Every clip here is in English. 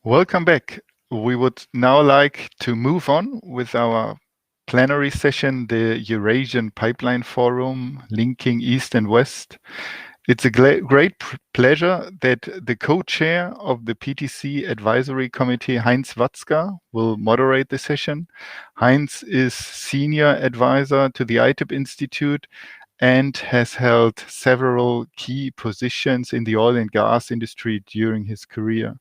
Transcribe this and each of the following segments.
Welcome back. We would now like to move on with our plenary session, the Eurasian Pipeline Forum, linking East and West. It's a great pleasure that the co-chair of the PTC Advisory Committee, Heinz Watzka, will moderate the session. Heinz is senior advisor to the EITEP Institute and has held several key positions in the oil and gas industry during his career.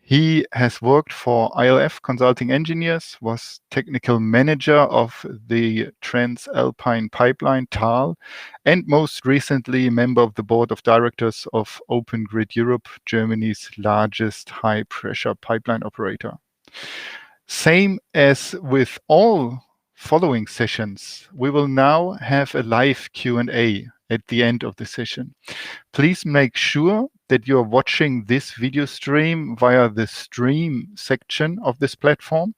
He has worked for ILF Consulting Engineers, was technical manager of the Transadriatic Pipeline, TAL, and most recently member of the board of directors of Open Grid Europe, Germany's largest high-pressure pipeline operator. Same as with all following sessions, we will now have a live Q&A at the end of the session. Please make sure that you're watching this video stream via the stream section of this platform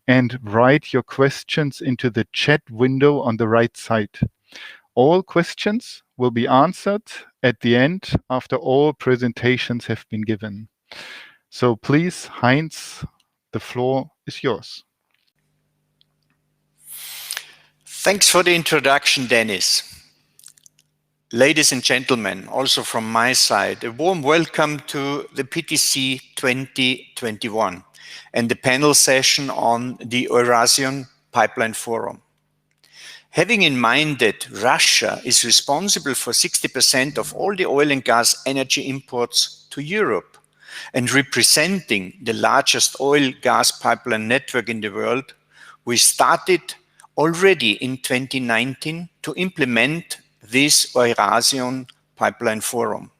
and write your questions into the chat window on the right side. All questions will be answered at the end after all presentations have been given. So please, Heinz, the floor is yours. Thanks for the introduction, Dennis. Ladies and gentlemen, also from my side, a warm welcome to the PTC 2021 and the panel session on the Eurasian Pipeline Forum. Having in mind that Russia is responsible for 60% of all the oil and gas energy imports to Europe and representing the largest oil-gas pipeline network in the world, we started already in 2019 to implement this Eurasian Pipeline Forum.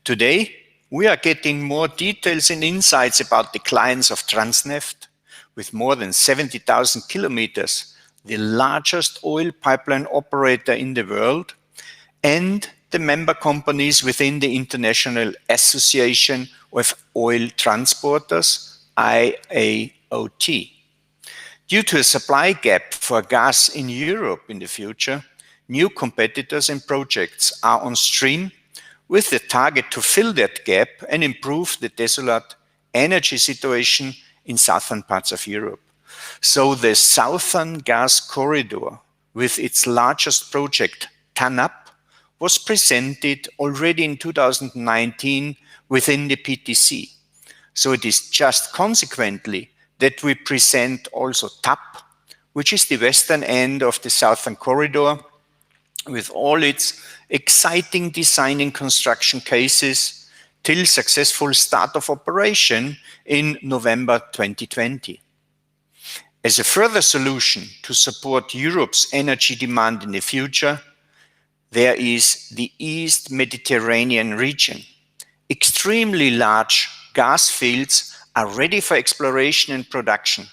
Today, we are getting more details and insights about the clients of Transneft, with more than 70,000 kilometers, the largest oil pipeline operator in the world, and the member companies within the International Association of Oil Transporters, IAOT. Due to a supply gap for gas in Europe in the future, new competitors and projects are on stream with the target to fill that gap and improve the desolate energy situation in southern parts of Europe. So the Southern Gas Corridor, with its largest project, TANAP, was presented already in 2019 within the PTC. So it is just consequently that we present also TAP, which is the western end of the Southern Corridor, with all its exciting design and construction cases till successful start of operation in November 2020. As a further solution to support Europe's energy demand in the future, there is the East Mediterranean region. Extremely large gas fields are ready for exploration and production,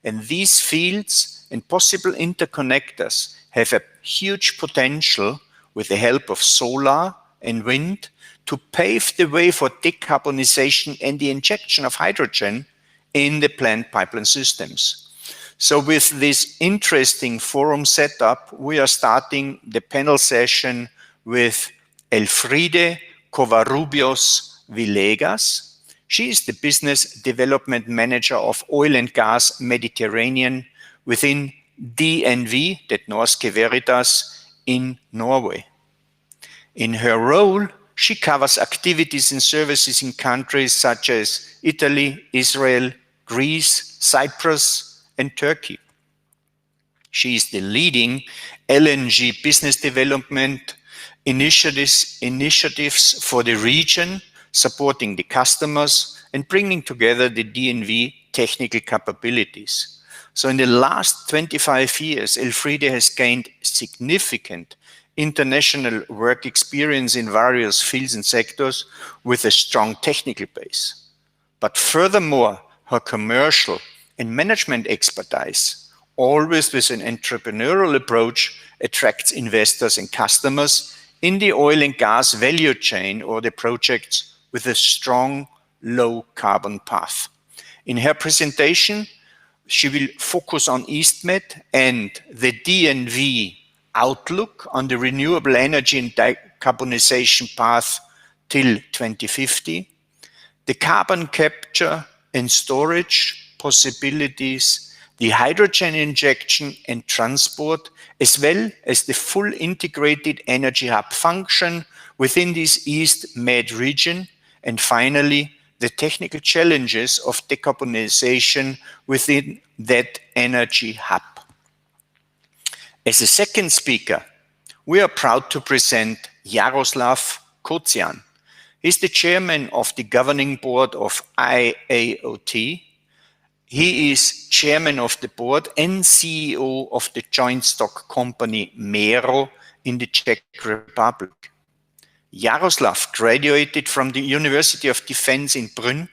and these fields and possible interconnectors have a huge potential with the help of solar and wind to pave the way for decarbonization and the injection of hydrogen in the planned pipeline systems. So with this interesting forum setup, we are starting the panel session with Elfride Covarrubias Villegas. She is the Business Development Manager of Oil and Gas Mediterranean within DNV, Det Norske Veritas, in Norway. In her role, she covers activities and services in countries such as Italy, Israel, Greece, Cyprus, and Turkey. She is the leading LNG business development initiatives for the region, supporting the customers and bringing together the DNV technical capabilities. So in the last 25 years, Elfride has gained significant international work experience in various fields and sectors with a strong technical base. But furthermore, her commercial and management expertise, always with an entrepreneurial approach, attracts investors and customers in the oil and gas value chain or the projects with a strong low carbon path. In her presentation, she will focus on EastMed and the DNV outlook on the renewable energy and decarbonization path till 2050, the carbon capture and storage possibilities, the hydrogen injection and transport, as well as the full integrated energy hub function within this East Med region, and finally, the technical challenges of decarbonization within that energy hub. As a second speaker, we are proud to present Jaroslav Kocian. He's the chairman of the governing board of IAOT. He is chairman of the board and CEO of the joint stock company Mero in the Czech Republic. Jaroslav graduated from the University of Defense in Brünn.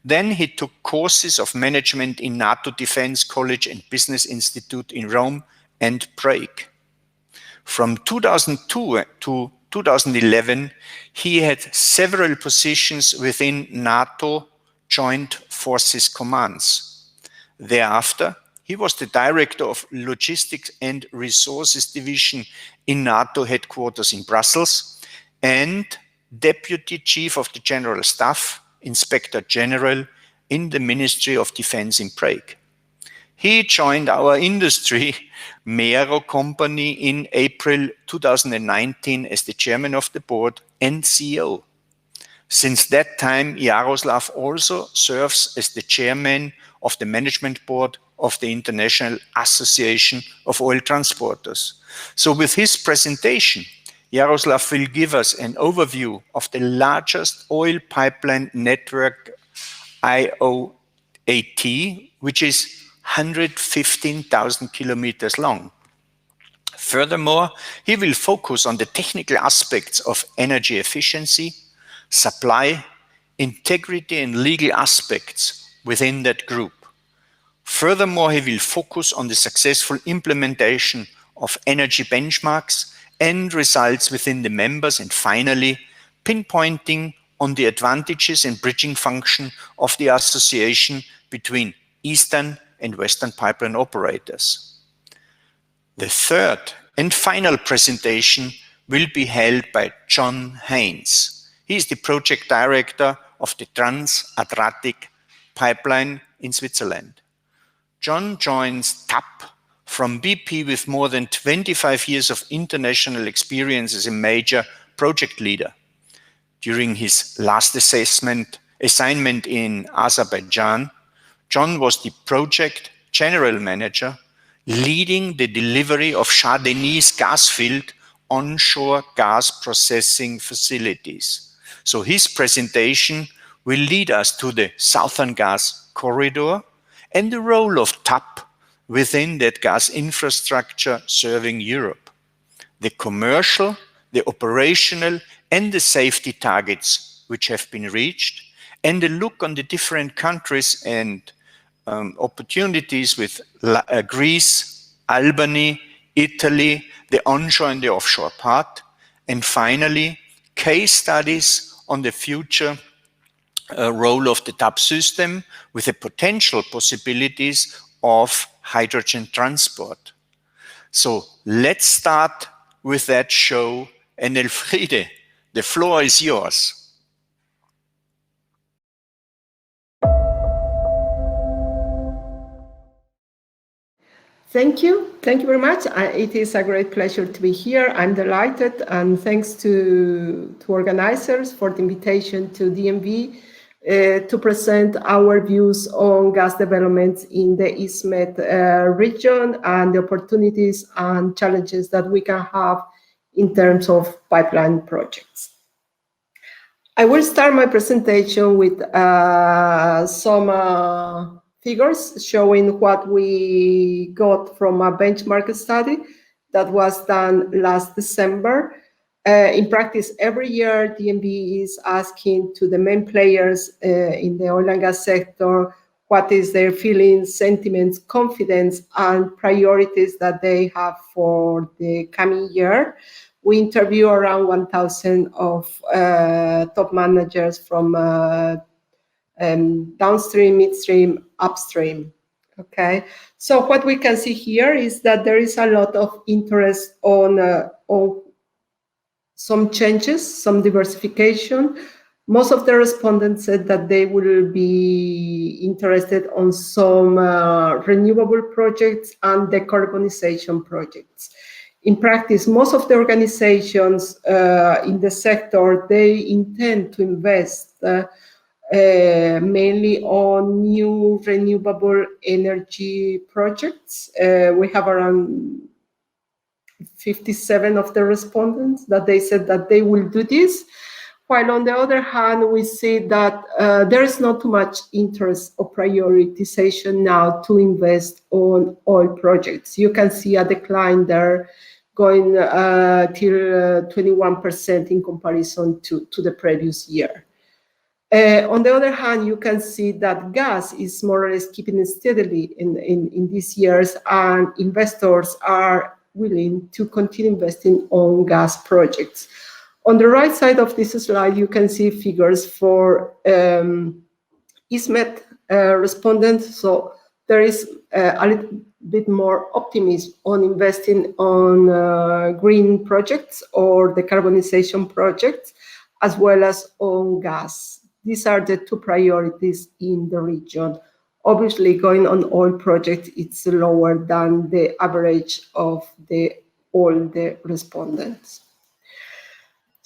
Then he took courses of management in NATO Defense College and Business Institute in Rome and Prague. From 2002 to 2011, he had several positions within NATO Joint Forces Commands. Thereafter, he was the director of Logistics and Resources Division in NATO headquarters in Brussels and Deputy Chief of the General Staff, Inspector General in the Ministry of Defense in Prague. He joined our industry Mero company in April 2019 as the chairman of the board and CEO. Since that time, Jaroslav also serves as the chairman of the management board of the International Association of Oil Transporters. So with his presentation, Jaroslav will give us an overview of the largest oil pipeline network, IOAT, which is 115,000 kilometers long. Furthermore, he will focus on the technical aspects of energy efficiency, supply, integrity, and legal aspects within that group. Furthermore, he will focus on the successful implementation of energy benchmarks and results within the members, and finally, pinpointing on the advantages and bridging function of the association between Eastern and Western pipeline operators. The third and final presentation will be held by John Haynes. He is the project director of the Transadriatic Pipeline in Switzerland. John joins TAP from BP with more than 25 years of international experience as a major project leader. During his last assignment in Azerbaijan, John was the project general manager leading the delivery of Shah Deniz gas field onshore gas processing facilities. So his presentation will lead us to the Southern Gas Corridor and the role of TAP within that gas infrastructure serving Europe, the commercial, the operational, and the safety targets which have been reached, and a look on the different countries and opportunities with Greece, Albany, Italy, the onshore and the offshore part, and finally, case studies on the future role of the TAP system with the potential possibilities of hydrogen transport. So let's start with that show, and Elfride, the floor is yours. Thank you very much. It is a great pleasure to be here. I'm delighted, and thanks to organizers for the invitation to DMV to present our views on gas developments in the East Med region and the opportunities and challenges that we can have in terms of pipeline projects. I will start my presentation with some figures showing what we got from a benchmark study that was done last December. In practice, every year, DNV is asking to the main players in the oil and gas sector what is their feelings, sentiments, confidence, and priorities that they have for the coming year. We interview around 1,000 of top managers from downstream, midstream, upstream. Okay, so what we can see here is that there is a lot of interest on some changes, some diversification, Most of the respondents said that they will be interested on some renewable projects and decarbonization projects. In practice, most of the organizations in the sector, they intend to invest mainly on new renewable energy projects. We have around 57 of the respondents that they said that they will do this. While on the other hand, we see that there is not too much interest or prioritization now to invest on oil projects. You can see a decline there going till 21% in comparison to the previous year. On the other hand, you can see that gas is more or less keeping steadily in these years, and investors are willing to continue investing on gas projects. On the right side of this slide, you can see figures for ISMET respondents. So there is a little bit more optimism on investing on green projects or decarbonization projects, as well as on gas. These are the two priorities in the region. Obviously, going on oil projects, it's lower than the average of all the respondents.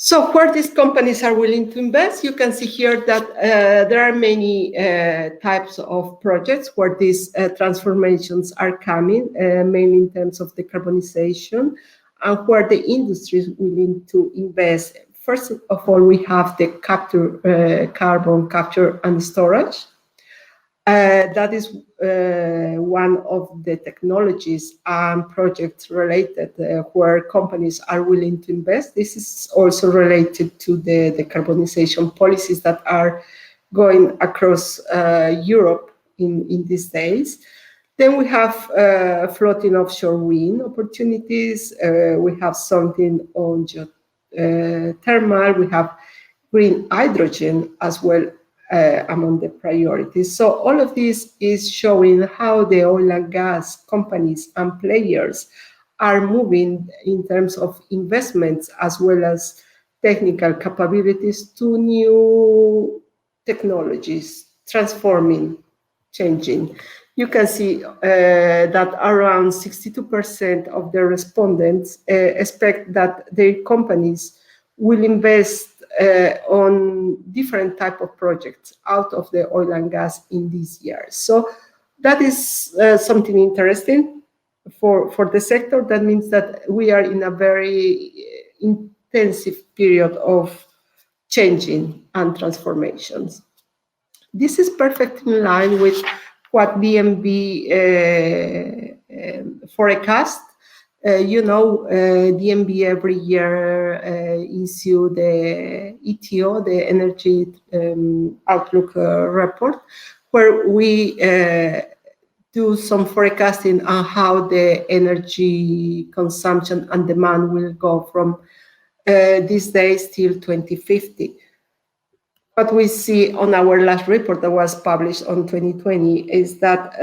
So where these companies are willing to invest, you can see here that there are many types of projects where these transformations are coming, mainly in terms of decarbonization, and where the industry is willing to invest. First of all, we have the carbon capture and storage. That is one of the technologies and projects related where companies are willing to invest. This is also related to the decarbonization policies that are going across Europe in these days. Then we have floating offshore wind opportunities. We have something on geothermal. We have green hydrogen as well. Among the priorities. So all of this is showing how the oil and gas companies and players are moving in terms of investments as well as technical capabilities to new technologies, transforming, changing. You can see that around 62% of the respondents expect that their companies will invest on different type of projects out of the oil and gas in these years. So that is something interesting for the sector. That means that we are in a very intensive period of changing and transformations. This is perfectly in line with what DNB forecast. DNB every year issue the ETO, the Energy Outlook report, where we do some forecasting on how the energy consumption and demand will go from these days till 2050. What we see on our last report that was published on 2020 is that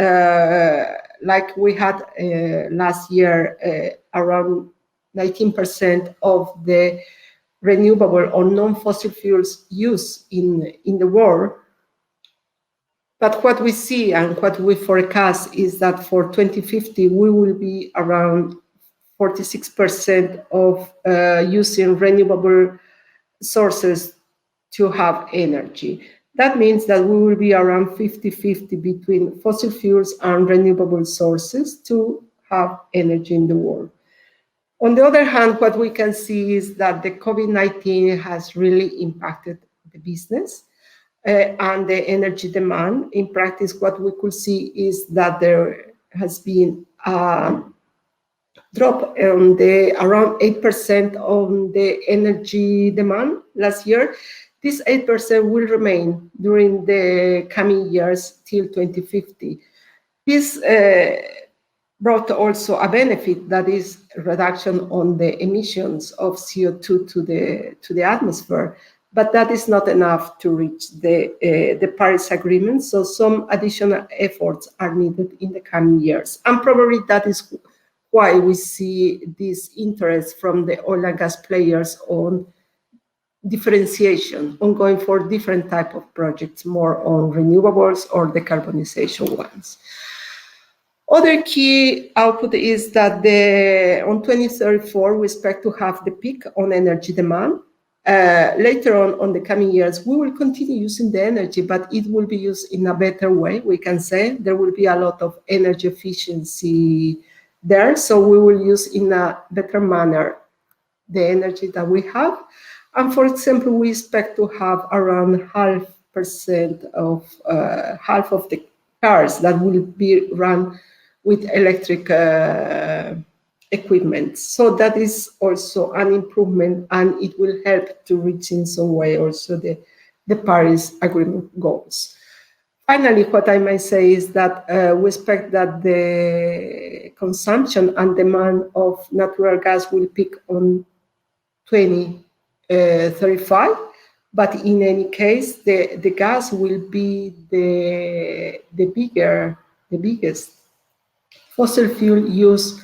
like we had last year, around 19% of the renewable or non-fossil fuels use in the world. But what we see and what we forecast is that for 2050, we will be around 46% of using renewable sources to have energy. That means that we will be around 50-50 between fossil fuels and renewable sources to have energy in the world. On the other hand, what we can see is that the COVID-19 has really impacted the business and the energy demand. In practice, what we could see is that there has been a drop on the around 8% on the energy demand last year. This 8% will remain during the coming years till 2050. This brought also a benefit, that is reduction on the emissions of CO2 to the atmosphere, but that is not enough to reach the Paris Agreement. So some additional efforts are needed in the coming years, and probably that is why we see this interest from the oil and gas players on differentiation on going for different type of projects, more on renewables or decarbonization ones. Other key output is that on 2034, we expect to have the peak on energy demand. Later on the coming years, we will continue using the energy, but it will be used in a better way, we can say. There will be a lot of energy efficiency there, so we will use in a better manner the energy that we have. And for example, we expect to have around half of the cars that will be run with electric equipment. So that is also an improvement, and it will help to reach in some way also the Paris Agreement goals. Finally, what I might say is that we expect that the consumption and demand of natural gas will peak on 2035, but in any case, the gas will be the biggest fossil fuel use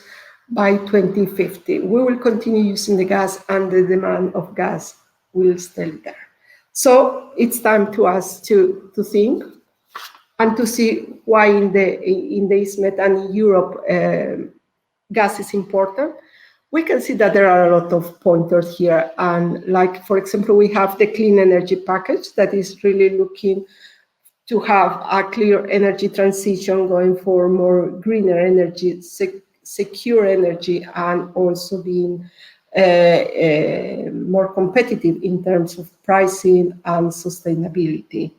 by 2050. We will continue using the gas, and the demand of gas will stay there. So it's time to us to think and to see why in the ISMET and in Europe gas is important. We can see that there are a lot of pointers here, and like, for example, we have the clean energy package that is really looking to have a clear energy transition, going for more greener energy, secure energy, and also being more competitive in terms of pricing and sustainability,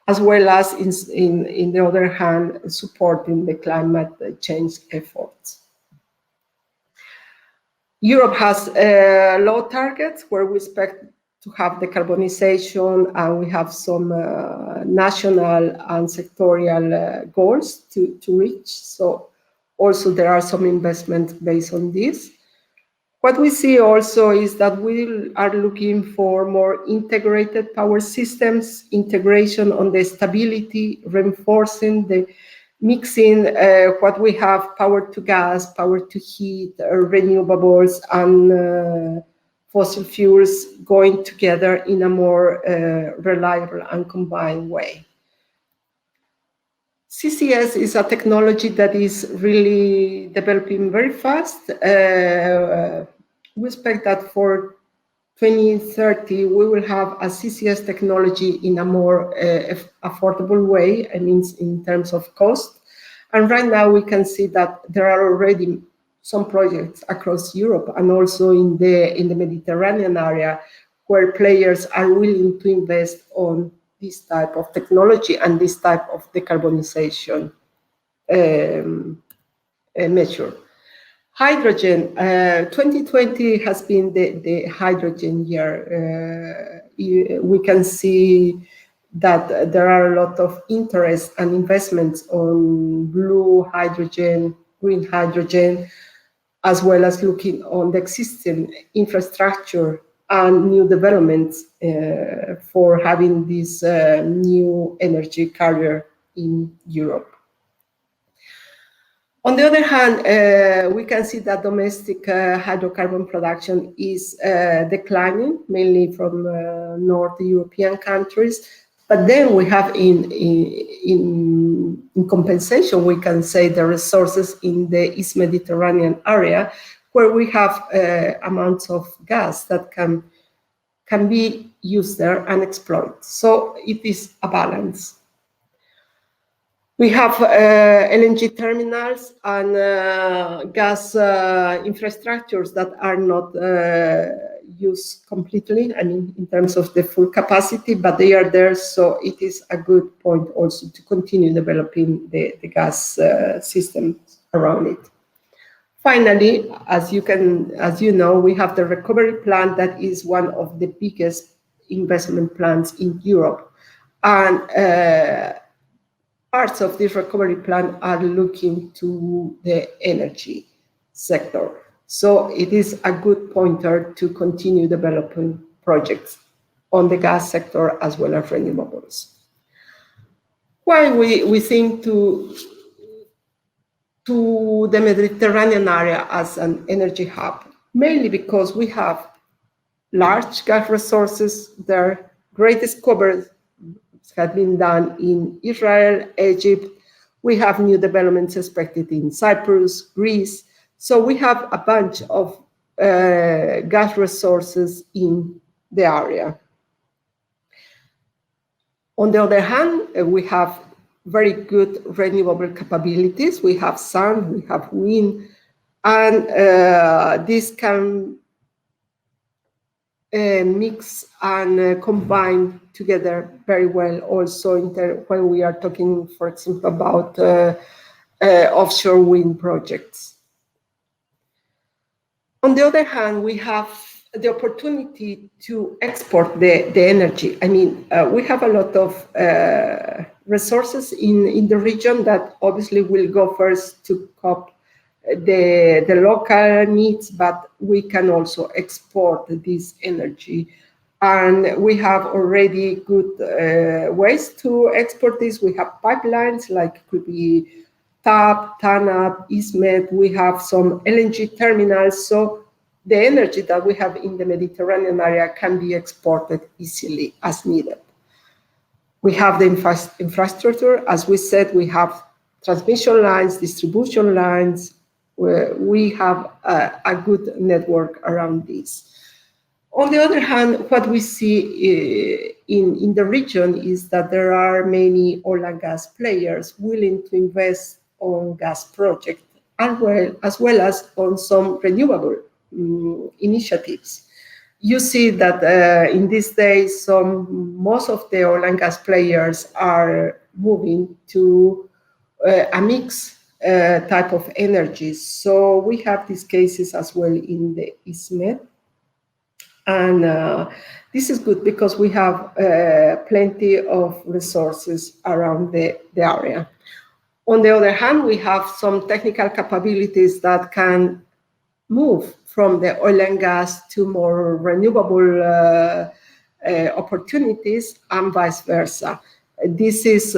as well as in the other hand, supporting the climate change efforts. Europe has low targets where we expect to have decarbonization, and we have some national and sectorial goals to reach. So also there are some investments based on this. What we see also is that we are looking for more integrated power systems, integration on the stability, reinforcing the mixing what we have, power to gas, power to heat, renewables, and fossil fuels going together in a more reliable and combined way. CCS is a technology that is really developing very fast. We expect that for 2030, we will have a CCS technology in a more affordable way, I mean, in terms of cost. And right now we can see that there are already some projects across Europe and also in the Mediterranean area where players are willing to invest on this type of technology and this type of decarbonization measure. Hydrogen, 2020 has been the hydrogen year. We can see that there are a lot of interest and investments on blue hydrogen, green hydrogen, as well as looking on the existing infrastructure and new developments for having this new energy carrier in Europe. On the other hand, we can see that domestic hydrocarbon production is declining, mainly from North European countries. But then we have in compensation, we can say the resources in the East Mediterranean area, where we have amounts of gas that can be used there and exploited. So it is a balance. We have LNG terminals and gas infrastructures that are not used completely, I mean, in terms of the full capacity, but they are there, so it is a good point also to continue developing the gas systems around it. Finally, as you know, we have the recovery plan that is one of the biggest investment plans in Europe. And parts of this recovery plan are looking to the energy sector. So it is a good pointer to continue developing projects on the gas sector as well as renewables. Why we think to the Mediterranean area as an energy hub? Mainly because we have large gas resources. Their great discoveries have been done in Israel, Egypt. We have new developments expected in Cyprus, Greece. So we have a bunch of gas resources in the area. On the other hand, we have very good renewable capabilities. We have sun, we have wind, and this can mix and combine together very well also when we are talking, for example, about offshore wind projects. On the other hand, we have the opportunity to export the energy. I mean, we have a lot of resources in the region that obviously will go first to cope the local needs, but we can also export this energy. And we have already good ways to export this. We have pipelines like could be TAP, TANAP, ISMED. We have some LNG terminals. So the energy that we have in the Mediterranean area can be exported easily as needed. We have the infrastructure. As we said, we have transmission lines, distribution lines. We have a good network around this. On the other hand, what we see in the region is that there are many oil and gas players willing to invest on gas projects, as well as on some renewable initiatives. You see that in these days, most of the oil and gas players are moving to a mix type of energy. So we have these cases as well in the ISMED. And this is good because we have plenty of resources around the area. On the other hand, we have some technical capabilities that can move from the oil and gas to more renewable opportunities and vice versa. This is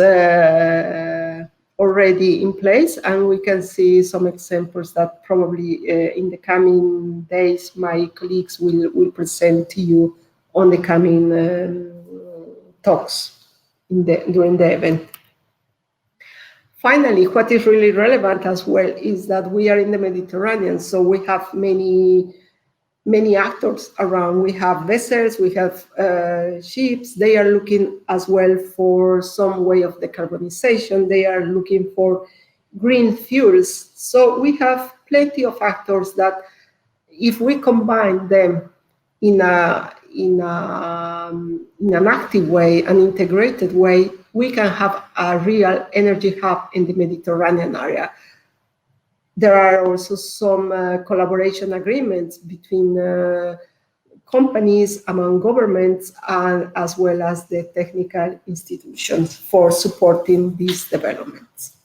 already in place, and we can see some examples that probably in the coming days my colleagues will present to you on the coming talks during the event. Finally, what is really relevant as well is that we are in the Mediterranean, so we have many actors around. We have vessels, we have ships. They are looking as well for some way of decarbonization. They are looking for green fuels. So we have plenty of actors that, if we combine them in an active way, an integrated way, we can have a real energy hub in the Mediterranean area. There are also some collaboration agreements between companies, among governments, and as well as the technical institutions for supporting these developments.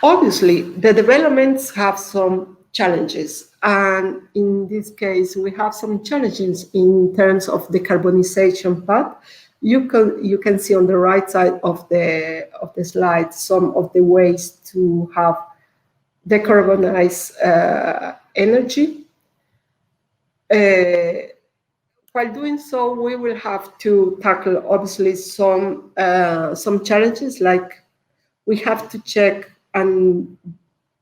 Obviously, the developments have some challenges, and in this case, we have some challenges in terms of decarbonization path. You can see on the right side of the slide some of the ways to have decarbonize energy. While doing so, we will have to tackle obviously some challenges, like we have to check and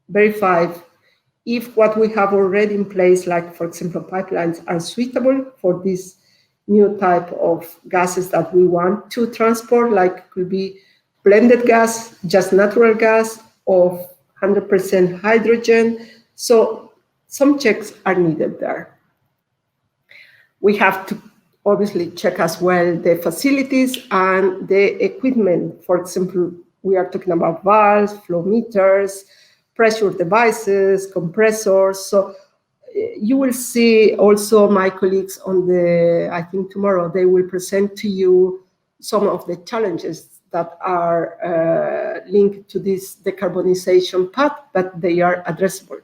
verify if what we have already in place, like for example pipelines, are suitable for this new type of gases that we want to transport, like could be blended gas, just natural gas, or 100% hydrogen. So some checks are needed there. We have to obviously check as well the facilities and the equipment. For example, we are talking about valves, flow meters, pressure devices, compressors. So you will see also my colleagues I think tomorrow, they will present to you some of the challenges that are linked to this decarbonization path, but they are addressable.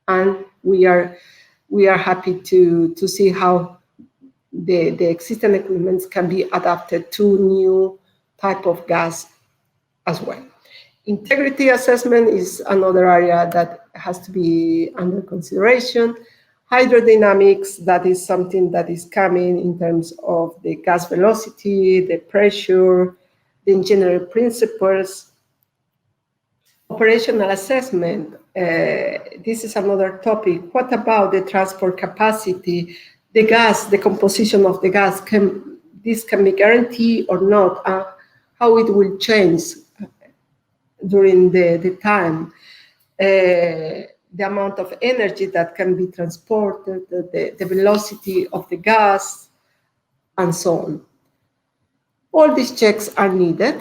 And we are happy to see how the existing equipment can be adapted to new type of gas as well. Integrity assessment is another area that has to be under consideration. Hydrodynamics, that is something that is coming in terms of the gas velocity, the pressure, the engineering principles. Operational assessment, this is another topic. What about the transport capacity, the gas, the composition of the gas? This can be guaranteed or not? How it will change during the time? The amount of energy that can be transported, the velocity of the gas, and so on. All these checks are needed,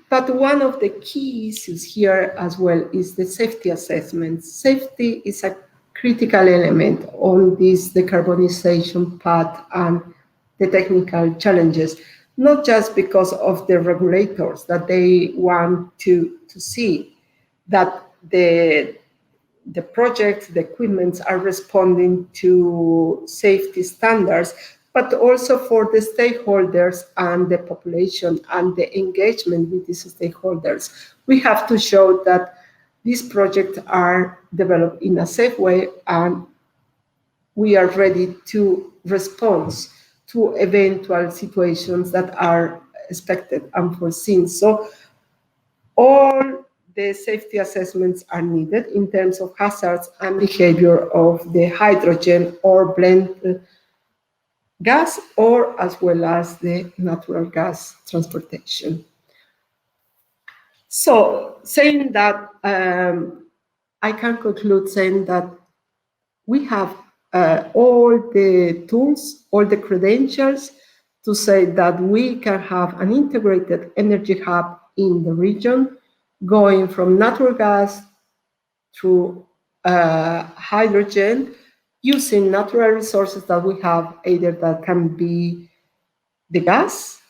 but one of the key issues here as well is the safety assessment. Safety is a critical element on this decarbonization path and the technical challenges, not just because of the regulators that they want to see that the projects, the equipments are responding to safety standards, but also for the stakeholders and the population and the engagement with these stakeholders. We have to show that these projects are developed in a safe way and we are ready to respond to eventual situations that are expected and foreseen. So all the safety assessments are needed in terms of hazards and behavior of the hydrogen or blend gas, or as well as the natural gas transportation. So saying that, I can conclude saying that we have all the tools, all the credentials to say that we can have an integrated energy hub in the region, going from natural gas through hydrogen, using natural resources that we have, either that can be the gas,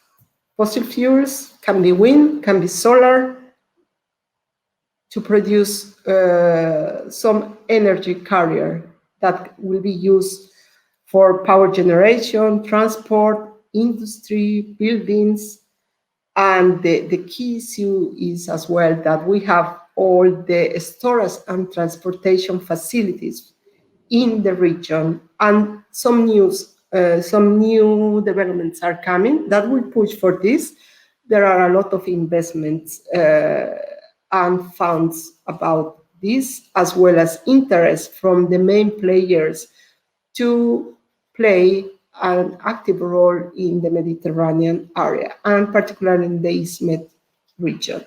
fossil fuels, can be wind, can be solar, to produce some energy carrier that will be used for power generation, transport, industry, buildings. And the key issue is as well that we have all the storage and transportation facilities in the region, and some new developments are coming that will push for this. There are a lot of investments and funds about this, as well as interest from the main players to play an active role in the Mediterranean area, and particularly in the East Med region.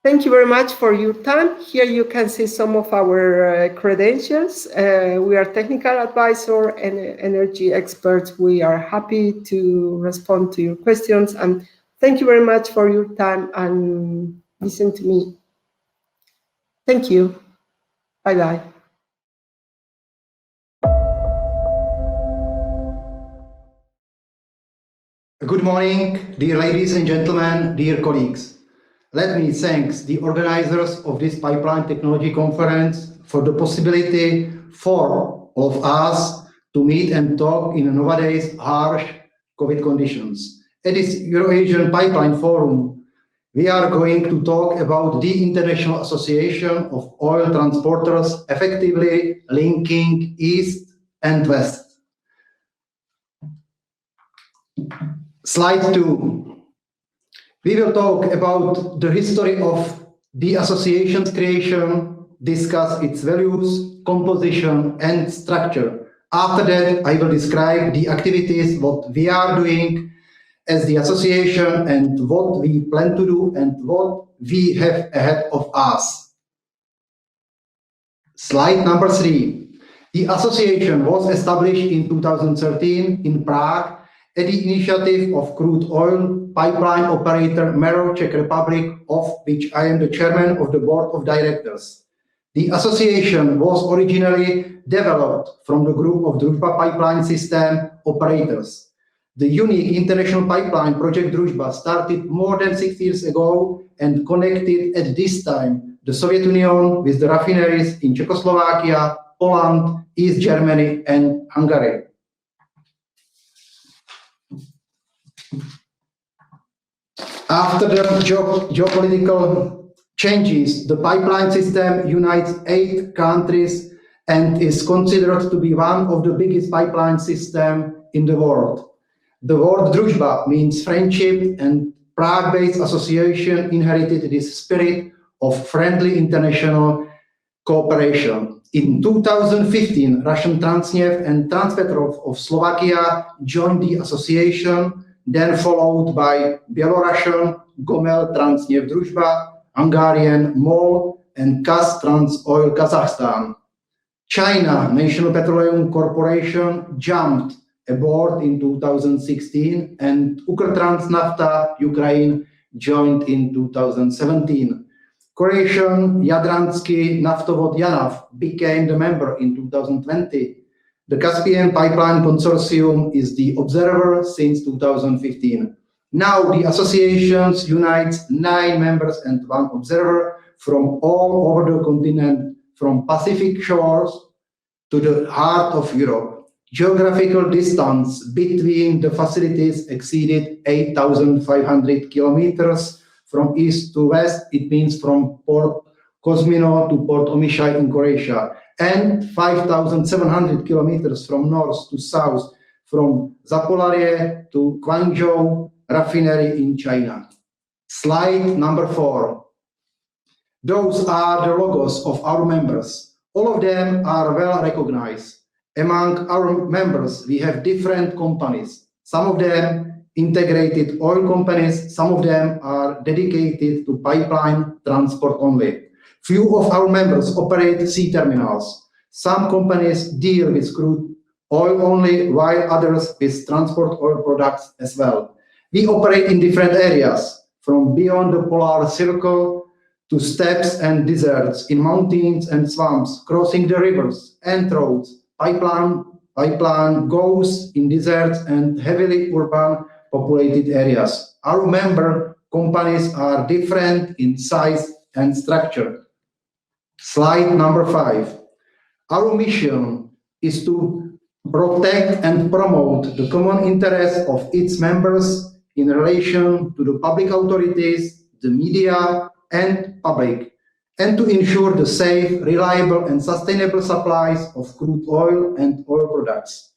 Thank you very much for your time. Here you can see some of our credentials. We are technical advisor and energy experts. We are happy to respond to your questions, and thank you very much for your time and listen to me. Thank you. Bye-bye. Good morning, dear ladies and gentlemen, dear colleagues. Let me thank the organizers of this Pipeline Technology Conference for the possibility for all of us to meet and talk in nowadays harsh COVID conditions. At this Eurasian Pipeline Forum, we are going to talk about the International Association of Oil Transporters effectively linking East and West. Slide 2. We will talk about the history of the association's creation, discuss its values, composition, and structure. After that, I will describe the activities, what we are doing as the association, and what we plan to do, and what we have ahead of us. Slide number 3. The association was established in 2013 in Prague at the initiative of crude oil pipeline operator MERO Czech Republic, of which I am the chairman of the board of directors. The association was originally developed from the group of Družba pipeline system operators. The unique international pipeline project Družba started more than 6 years ago and connected at this time the Soviet Union with the refineries in Czechoslovakia, Poland, East Germany, and Hungary. After the geopolitical changes, the pipeline system unites 8 countries and is considered to be one of the biggest pipeline systems in the world. The word družba means friendship, and Prague-based association inherited this spirit of friendly international cooperation. In 2015, Russian Transneft and Transpetrov of Slovakia joined the association, then followed by Belarusian Gomel Transneft Družba, Hungarian MOL, and Kaz-Transoil Kazakhstan. China National Petroleum Corporation jumped aboard in 2016, and Ukrtransnafta Ukraine joined in 2017. Croatian Jadransky Naftovod Janav became the member in 2020. The Caspian Pipeline Consortium is the observer since 2015. Now the associations unites 9 members and 1 observer from all over the continent, from Pacific shores to the heart of Europe. Geographical distance between the facilities exceeded 8,500 kilometers. From east to west, it means from Port Kozmino to Port Omišalj in Croatia, and 5,700 kilometers from north to south, from Zapolarje to Guangzhou Refinery in China. Slide number 4. Those are the logos of our members. All of them are well recognized. Among our members, we have different companies. Some of them integrated oil companies, some of them are dedicated to pipeline transport only. Few of our members operate sea terminals. Some companies deal with crude oil only, while others with transport oil products as well. We operate in different areas, from beyond the polar circle to steppes and deserts, in mountains and swamps, crossing the rivers and roads. Pipeline goes in deserts and heavily urban populated areas. Our member companies are different in size and structure. Slide number 5. Our mission is to protect and promote the common interests of its members in relation to the public authorities, the media, and public, and to ensure the safe, reliable, and sustainable supplies of crude oil and oil products.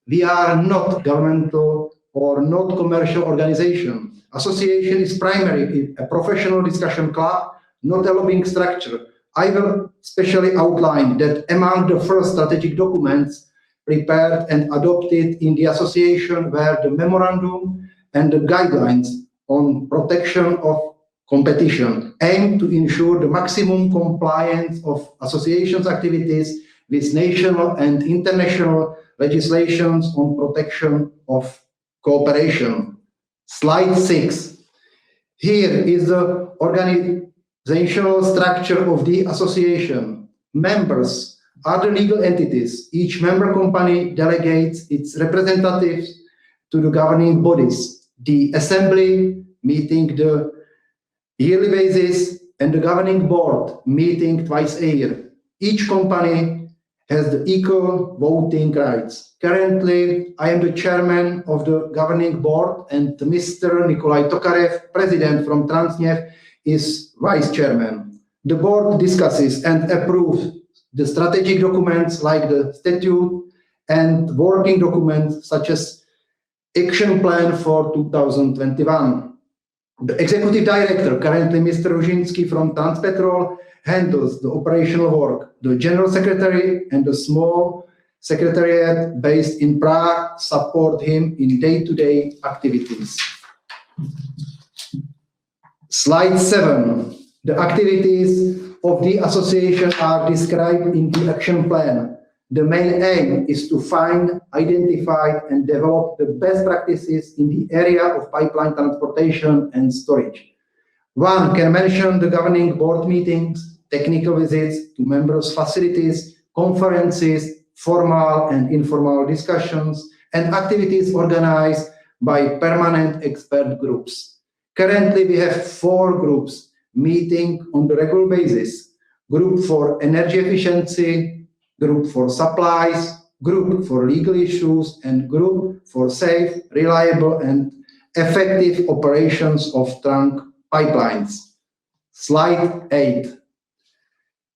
We are not governmental or not commercial organization. Association is primarily a professional discussion club, not a lobbying structure. I will specially outline that among the first strategic documents prepared and adopted in the association were the memorandum and the guidelines on protection of competition, aimed to ensure the maximum compliance of association's activities with national and international legislations on protection of cooperation. Slide 6. Here is the organizational structure of the association. Members are the legal entities. Each member company delegates its representatives to the governing bodies, the assembly meeting the yearly basis, and the governing board meeting twice a year. Each company has the equal voting rights. Currently, I am the chairman of the governing board, and Mr. Nikolai Tokarev, president from Transneft, is vice chairman. The board discusses and approves the strategic documents like the statute and working documents such as action plan for 2021. The executive director, currently Mr. Ruzhinsky from Transpetrol, handles the operational work. The general secretary and the small secretariat based in Prague support him in day-to-day activities. Slide 7. The activities of the association are described in the action plan. The main aim is to find, identify, and develop the best practices in the area of pipeline transportation and storage. One can mention the governing board meetings, technical visits to members' facilities, conferences, formal and informal discussions, and activities organized by permanent expert groups. Currently, we have 4 groups meeting on the regular basis: group for energy efficiency, group for supplies, group for legal issues, and group for safe, reliable, and effective operations of trunk pipelines. Slide 8.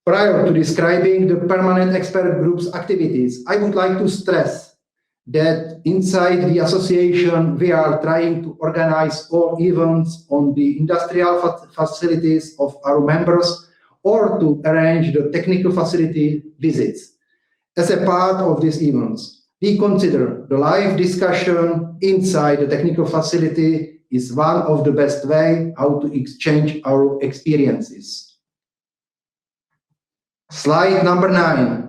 Prior to describing the permanent expert group's activities, I would like to stress that inside the association, we are trying to organize all events on the industrial facilities of our members or to arrange the technical facility visits. As a part of these events, we consider the live discussion inside the technical facility is one of the best ways how to exchange our experiences. Slide number 9.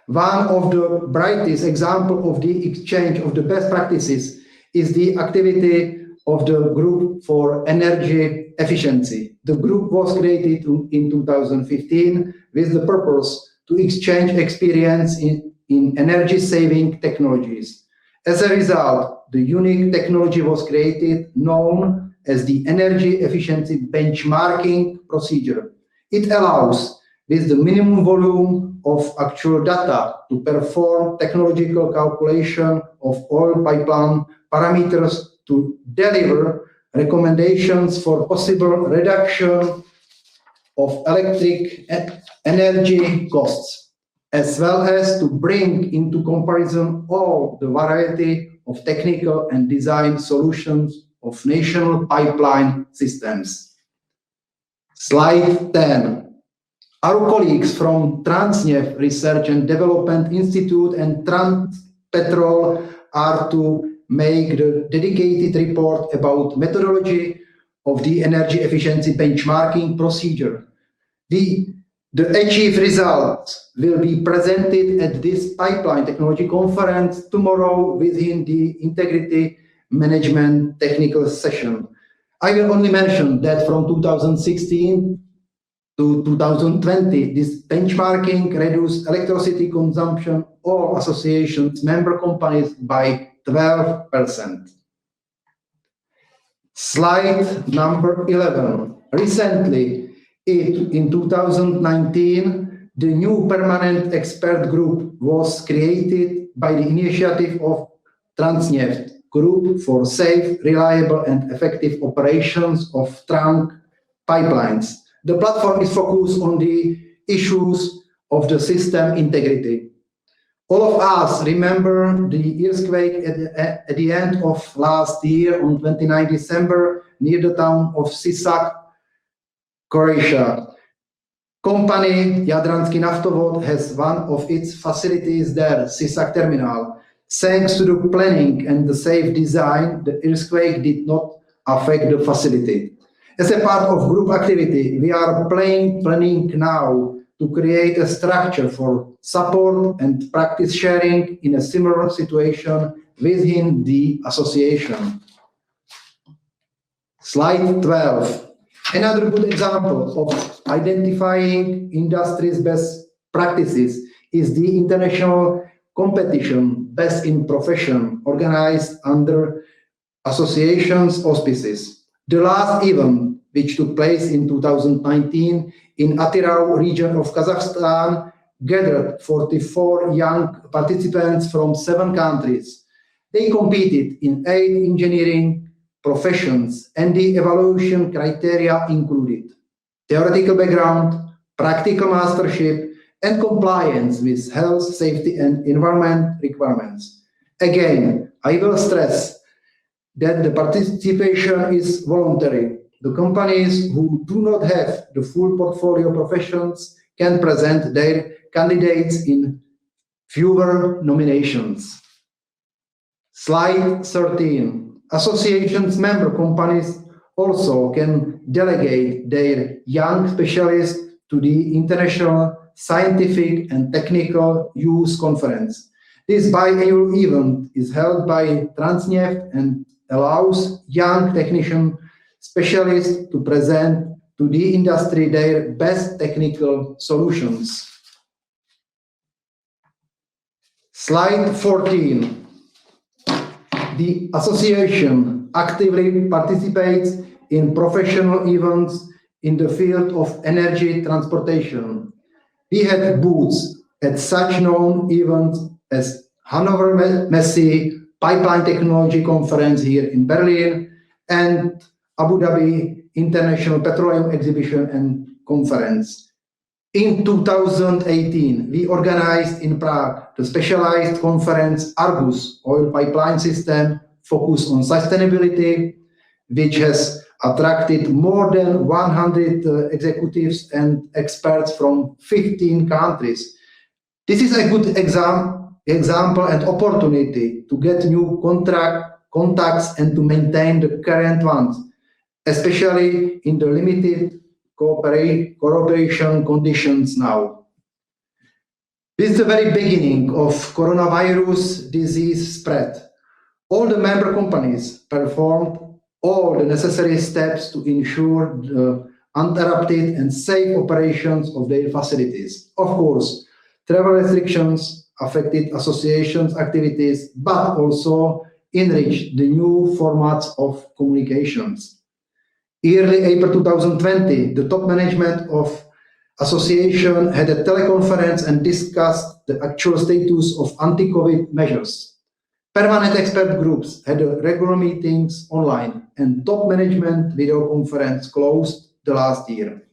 One of the brightest examples of the exchange of the best practices is the activity of the Group for Energy Efficiency. The group was created in 2015 with the purpose to exchange experience in energy-saving technologies. As a result, the unique technology was created known as the Energy Efficiency Benchmarking Procedure. It allows, with the minimum volume of actual data, to perform technological calculation of oil pipeline parameters to deliver recommendations for possible reduction of electric energy costs, as well as to bring into comparison all the variety of technical and design solutions of national pipeline systems. Slide 10. Our colleagues from Transneft Research and Development Institute and Transpetrol are to make the dedicated report about methodology of the energy efficiency benchmarking procedure. The achieved results will be presented at this pipeline technology conference tomorrow within the integrity management technical session. I will only mention that from 2016 to 2020, this benchmarking reduced electricity consumption of associations member companies by 12%. Slide number 11. Recently, in 2019, the new permanent expert group was created by the initiative of Transneft Group for Safe, Reliable and Effective Operations of Trunk Pipelines. The platform is focused on the issues of the system integrity. All of us remember the earthquake at the end of last year on 29 December near the town of Sisak, Croatia. Company Jadranský naftovod has one of its facilities there, Sisak terminal. Thanks to the planning and the safe design, the earthquake did not affect the facility. As a part of group activity, we are planning now to create a structure for support and practice sharing in a similar situation within the association. Slide 12. Another good example of identifying industry's best practices is the international competition Best in Profession organized under association's auspices. The last event, which took place in 2019 in Atyrau region of Kazakhstan, gathered 44 young participants from 7 countries. They competed in 8 engineering professions, and the evaluation criteria included theoretical background, practical mastership, and compliance with health, safety, and environment requirements. Again, I will stress that the participation is voluntary. The companies who do not have the full portfolio professions can present their candidates in fewer nominations. Slide 13. Associations member companies also can delegate their young specialists to the International Scientific and Technical Use Conference. This biannual event is held by Transneft and allows young technician specialists to present to the industry their best technical solutions. Slide 14. The association actively participates in professional events in the field of energy transportation. We had booths at such known events as Hannover Messe, Pipeline Technology Conference here in Berlin, and Abu Dhabi International Petroleum Exhibition and Conference. In 2018, we organized in Prague the specialized conference Argus, Oil Pipeline System, focused on sustainability, which has attracted more than 100 executives and experts from 15 countries. This is a good example and opportunity to get new contacts and to maintain the current ones, especially in the limited cooperation conditions now. This is the very beginning of coronavirus disease spread. All the member companies performed all the necessary steps to ensure the uninterrupted and safe operations of their facilities. Of course, travel restrictions affected associations' activities, but also enriched the new formats of communications. Early April 2020, the top management of association had a teleconference and discussed the actual status of anti-COVID measures. Permanent expert groups had regular meetings online, and top management video conference closed the last year.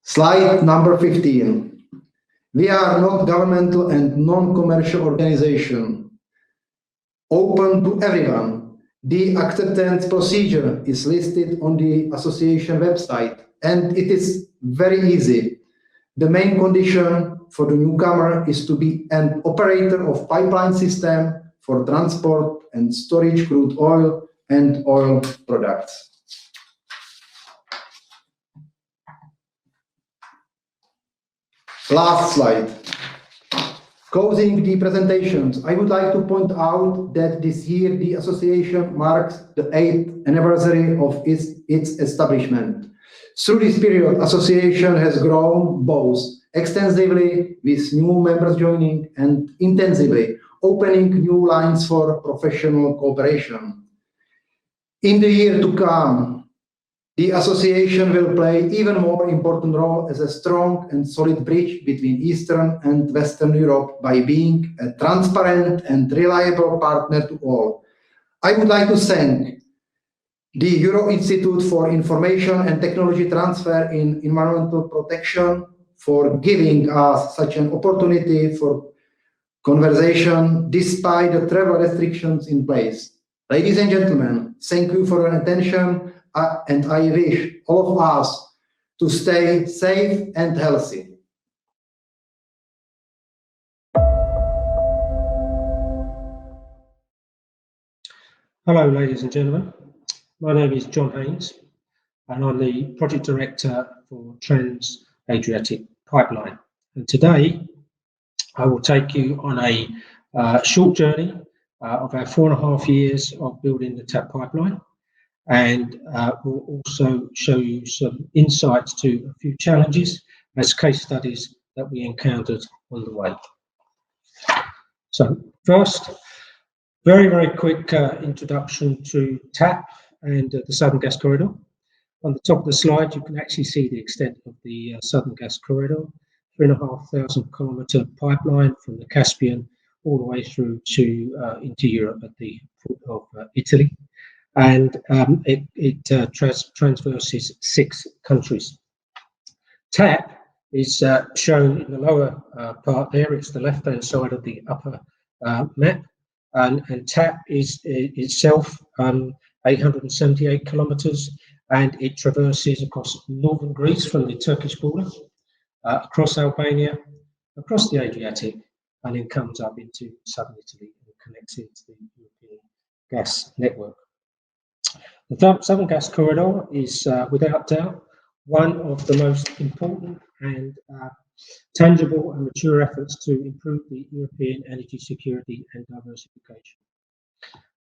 Slide number 15. We are not governmental and non-commercial organization. Open to everyone. The acceptance procedure is listed on the association website, and it is very easy. The main condition for the newcomer is to be an operator of pipeline system for transport and storage crude oil and oil products. Last slide. Closing the presentations, I would like to point out that this year the association marks the 8th anniversary of its establishment. Through this period, association has grown both extensively with new members joining and intensively opening new lines for professional cooperation. In the year to come, the association will play even more important role as a strong and solid bridge between Eastern and Western Europe by being a transparent and reliable partner to all. I would like to thank the Euro Institute for Information and Technology Transfer in Environmental Protection for giving us such an opportunity for conversation despite the travel restrictions in place. Ladies and gentlemen, thank you for your attention. And I wish all of us to stay safe and healthy. Hello, ladies and gentlemen. My name is John Haynes, and I'm the Project Director for Transadriatic Pipeline. And today, I will take you on a short journey of our 4.5 years of building the TAP pipeline. And we'll also show you some insights to a few challenges as case studies that we encountered on the way. So first, very quick introduction to TAP and the Southern Gas Corridor. On the top of the slide, you can actually see the extent of the Southern Gas Corridor, 3,500 kilometre pipeline from the Caspian all the way through to into Europe at the foot of Italy. And it transverses 6 countries. TAP is shown in the lower part there. It's the left-hand side of the upper map, and TAP is itself 878 kilometres, and it traverses across northern Greece from the Turkish border, across Albania, across the Adriatic, and then comes up into southern Italy and connects into the European gas network. The Southern Gas Corridor is, without doubt, one of the most important and tangible and mature efforts to improve the European energy security and diversification.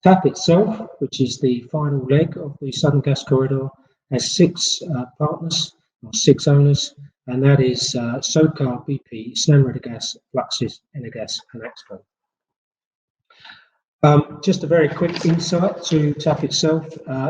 TAP itself, which is the final leg of the Southern Gas Corridor, has 6 partners, or 6 owners, and that is SOCAR, BP, Snam Redegas, Fluxys, Energas, and Axpo. Just a very quick insight to TAP itself.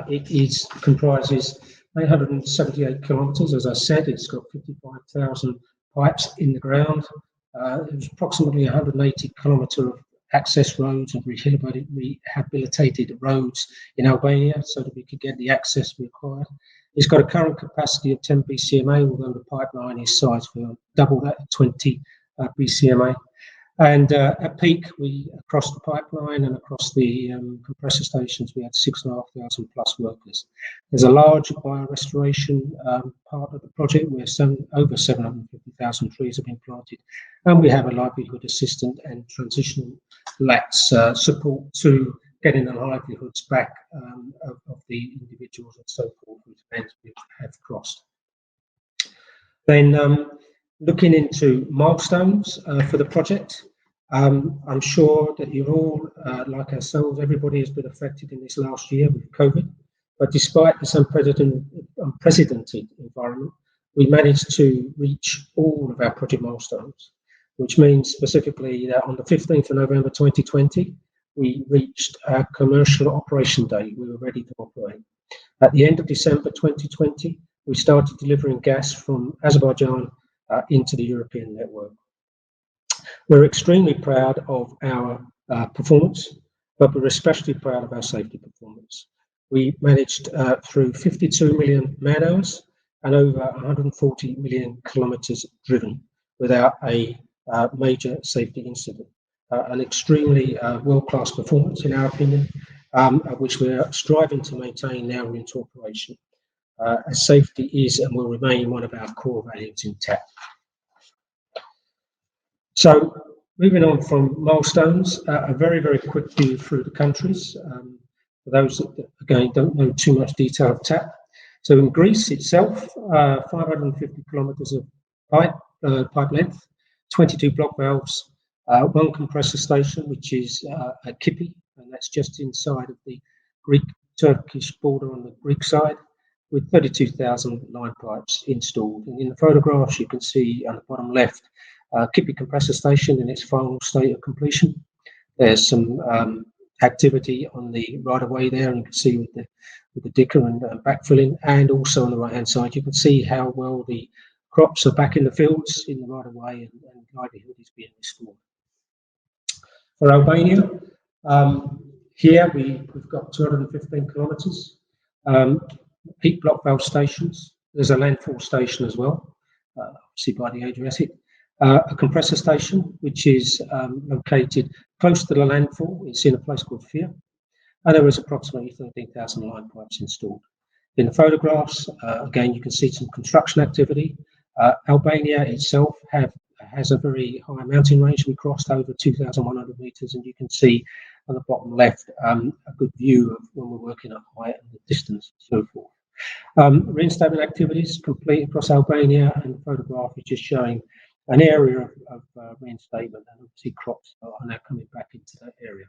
It comprises 878 kilometres. As I said, it's got 55,000 pipes in the ground. There's approximately 180 kilometres of access roads and rehabilitated roads in Albania so that we could get the access required. It's got a current capacity of 10 BCMA, although the pipeline is sized for double that, 20 BCMA. And at peak, across the pipeline and across the compressor stations, we had 6,500 plus workers. There's a large biorestoration part of the project where over 750,000 trees have been planted, and we have a livelihood assistant and transitional LATS support to getting the livelihoods back of the individuals and so forth whose lands we have crossed. Then looking into milestones for the project, I'm sure that you're all, like ourselves, everybody has been affected in this last year with COVID, but despite this unprecedented environment, we managed to reach all of our project milestones, which means specifically that on the 15th of November 2020, we reached our commercial operation day. We were ready to operate. At the end of December 2020, we started delivering gas from Azerbaijan into the European network. We're extremely proud of our performance, but we're especially proud of our safety performance. We managed through 52 million man hours and over 140 million kilometers driven without a major safety incident. An extremely world-class performance, in our opinion, which we're striving to maintain now into operation, as safety is and will remain one of our core values in TAP. So, moving on from milestones, a very, very quick view through the countries. For those that, again, don't know too much detail of TAP. So, in Greece itself, 550 kilometers of pipe length, 22 block valves, one compressor station, which is at Kipi, and that's just inside of the Greek-Turkish border on the Greek side, with 32,000 line pipes installed. And in the photographs, you can see on the bottom left, Kipi compressor station in its final state of completion. There's some activity on the right of way there, and you can see with the dicker and backfilling, and also on the right hand side, you can see how well the crops are back in the fields in the right of way, and livelihood is being restored. For Albania, here we've got 215 kilometers, 8 block valve stations. There's a landfall station as well, obviously by the Adriatic. A compressor station, which is located close to the landfall. It's in a place called Fir, and there was approximately 13,000 line pipes installed. In the photographs, again, you can see some construction activity. Albania itself has a very high mountain range. We crossed over 2,100 meters, and you can see on the bottom left a good view of when we're working at height and the distance and so forth. Reinstatement activities complete across Albania, and the photograph is just showing an area of reinstatement, and obviously crops are now coming back into that area.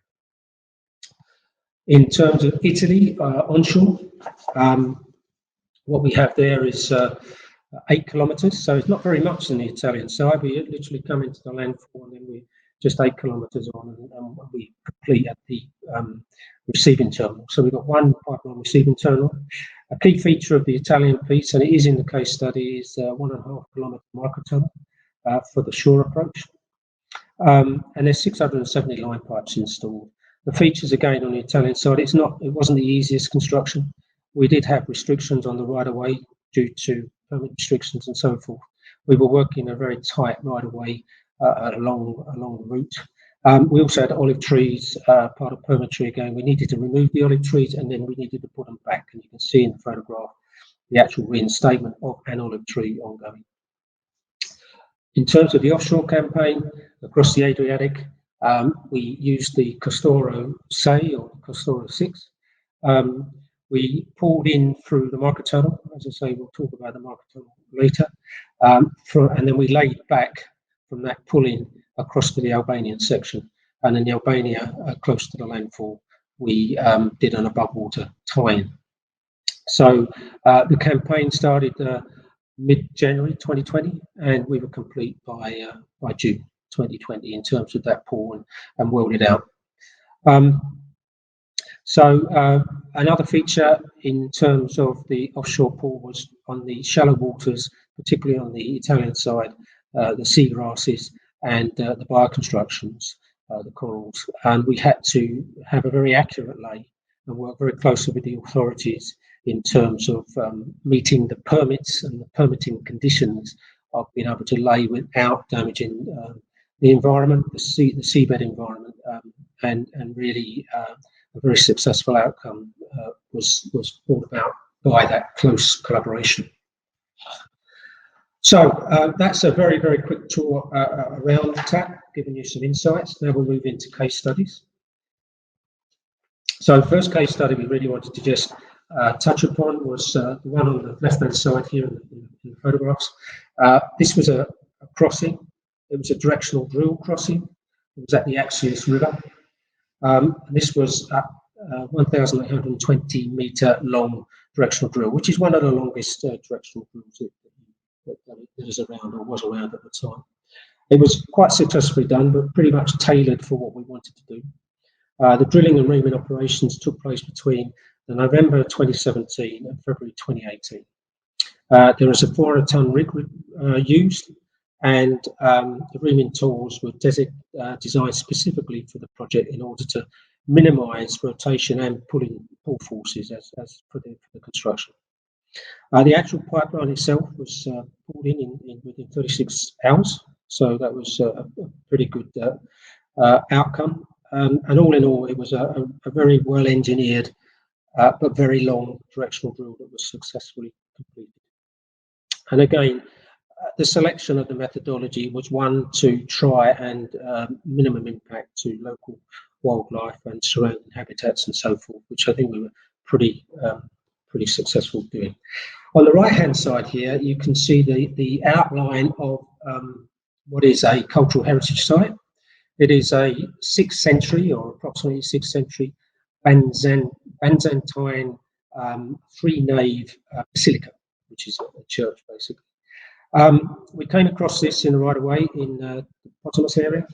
In terms of Italy, onshore, what we have there is 8 kilometers, so it's not very much on the Italian side. We literally come into the landfall, and then we're just 8 kilometers on, and we complete at the receiving terminal. So we've got one pipeline receiving terminal. A key feature of the Italian piece, and it is in the case study, is 1.5 kilometer microtunnel for the shore approach. And there's 670 line pipes installed. The features, again, on the Italian side, it wasn't the easiest construction. We did have restrictions on the right of way due to permit restrictions and so forth. We were working a very tight right of way along the route. We also had olive trees, part of permit again. We needed to remove the olive trees, and then we needed to put them back. And you can see in the photograph the actual reinstatement of an olive tree ongoing. In terms of the offshore campaign across the Adriatic, we used the Costoro 6, or Costoro 6. We pulled in through the microtunnel. As I say, we'll talk about the microtunnel later. And then we laid back from that pull-in across to the Albanian section. And in the Albania, close to the landfall, we did an above-water tie-in. So the campaign started mid-January 2020, and we were complete by June 2020 in terms of that pull and welded out. So another feature in terms of the offshore pool was on the shallow waters, particularly on the Italian side, the seagrasses and the bioconstructions, the corals, and we had to have a very accurate lay and work very closely with the authorities in terms of meeting the permits and the permitting conditions of being able to lay without damaging the environment, the seabed environment, and really a very successful outcome was brought about by that close collaboration. So that's a very, very quick tour around TAP, giving you some insights. Now we'll move into case studies. So the first case study we really wanted to just touch upon was the one on the left-hand side here in the photographs. This was a crossing. It was a directional drill crossing. It was at the Axios River. This was a 1,820 metre long directional drill, which is one of the longest directional drills that is around or was around at the time. It was quite successfully done, but pretty much tailored for what we wanted to do. The drilling and reaming operations took place between November 2017 and February 2018. There was a 400-ton rig used, and the reaming tools were designed specifically for the project in order to minimise rotation and pull forces as for the construction. The actual pipeline itself was pulled in within 36 hours, so that was a pretty good outcome. And all in all, it was a very well engineered but very long directional drill that was successfully completed. And again, the selection of the methodology was one to try and minimum impact to local wildlife and surrounding habitats and so forth, which I think we were pretty successful doing. On the right-hand side here, you can see the outline of what is a cultural heritage site. It is a 6th century or approximately 6th century Byzantine 3-nave basilica, which is a church basically. We came across this in the right of way in the Potomac area.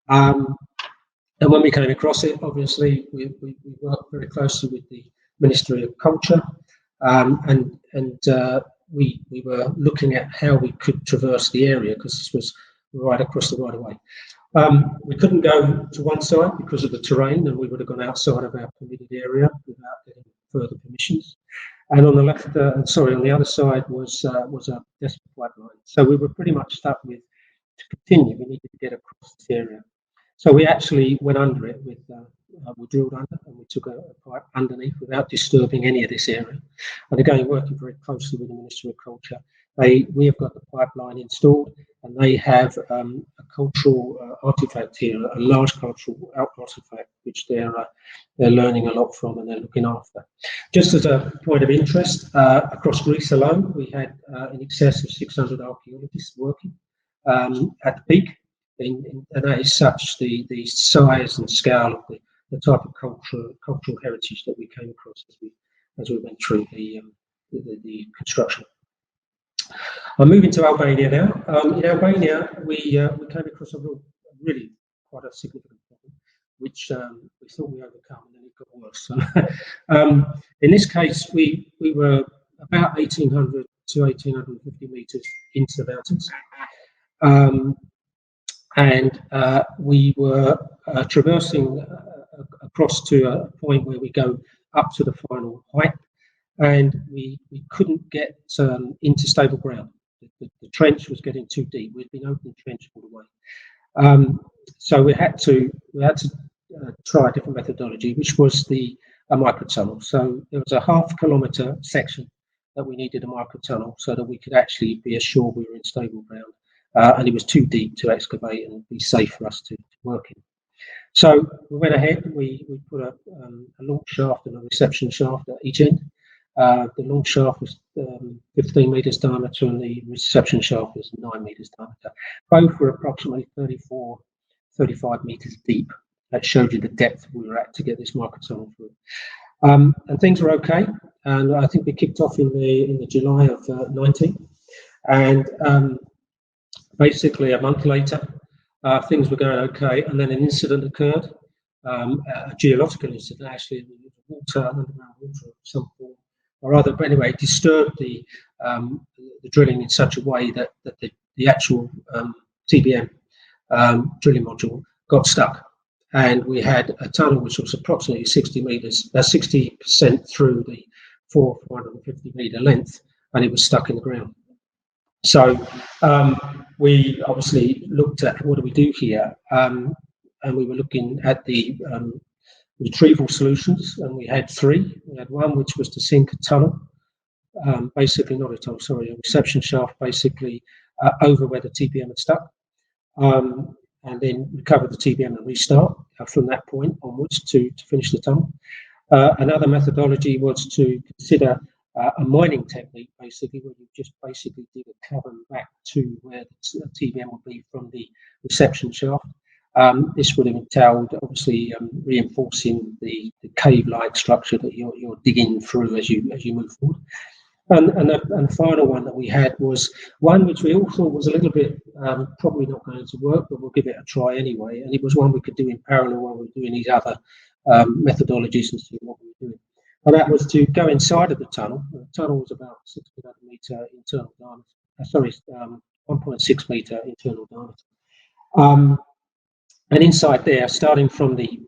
And when we came across it, obviously, we worked very closely with the Ministry of Culture, and we were looking at how we could traverse the area because this was right across the right of way. We couldn't go to one side because of the terrain, and we would have gone outside of our permitted area without getting further permissions. And on the left, on the other side was a desperate pipeline. So we were pretty much stuck with, to continue, we needed to get across this area. So we actually went under it with, we drilled under and we took a pipe underneath without disturbing any of this area. And again, working very closely with the Ministry of Culture, we have got the pipeline installed, and they have a cultural artifact here, a large cultural artifact, which they're learning a lot from and they're looking after. Just as a point of interest, across Greece alone, we had in excess of 600 archaeologists working at the peak, and that is such the size and scale of the type of cultural heritage that we came across as we went through the construction. I'm moving to Albania now. In Albania, we came across a really quite a significant problem, which we thought we overcome, and then it got worse. So, in this case, we were about 1,800 to 1,850 meters into the mountains, and we were traversing across to a point where we go up to the final height. And we couldn't get into stable ground. The trench was getting too deep. We'd been open trench all the way. So we had to try a different methodology, which was a microtunnel. So there was a half-kilometre section that we needed a microtunnel so that we could actually be assured we were in stable ground. And it was too deep to excavate and be safe for us to work in. So we went ahead. We put a launch shaft and a reception shaft at each end. The launch shaft was 15 meters diameter and the reception shaft was 9 meters diameter. Both were approximately 35 meters deep. That showed you the depth we were at to get this microtunnel through. And things were okay. And I think we kicked off in the July of 19. And basically a month later, things were going okay. And then an incident occurred, a geological incident actually, underground water of some form or other, but anyway, it disturbed the drilling in such a way that the actual TBM drilling module got stuck, and we had a tunnel which was approximately 60% through the 450 metre length, and it was stuck in the ground. So we obviously looked at what do we do here, and we were looking at the retrieval solutions, and we had three. We had one which was to sink a tunnel, basically not a tunnel, sorry, a reception shaft, basically over where the TBM had stuck, and then recover the TBM and restart from that point onwards to finish the tunnel. Another methodology was to consider a mining technique, basically, where you just basically dig a cavern back to where the TBM would be from the reception shaft. This would have entailed, obviously, reinforcing the cave-like structure that you're digging through as you move forward. And the final one that we had was one which we all thought was a little bit probably not going to work, but we'll give it a try anyway. And it was one we could do in parallel while we were doing these other methodologies and see what we were doing. And that was to go inside of the tunnel. The tunnel was about 600 metre internal diameter, 1.6 metre internal diameter. And inside there, starting from the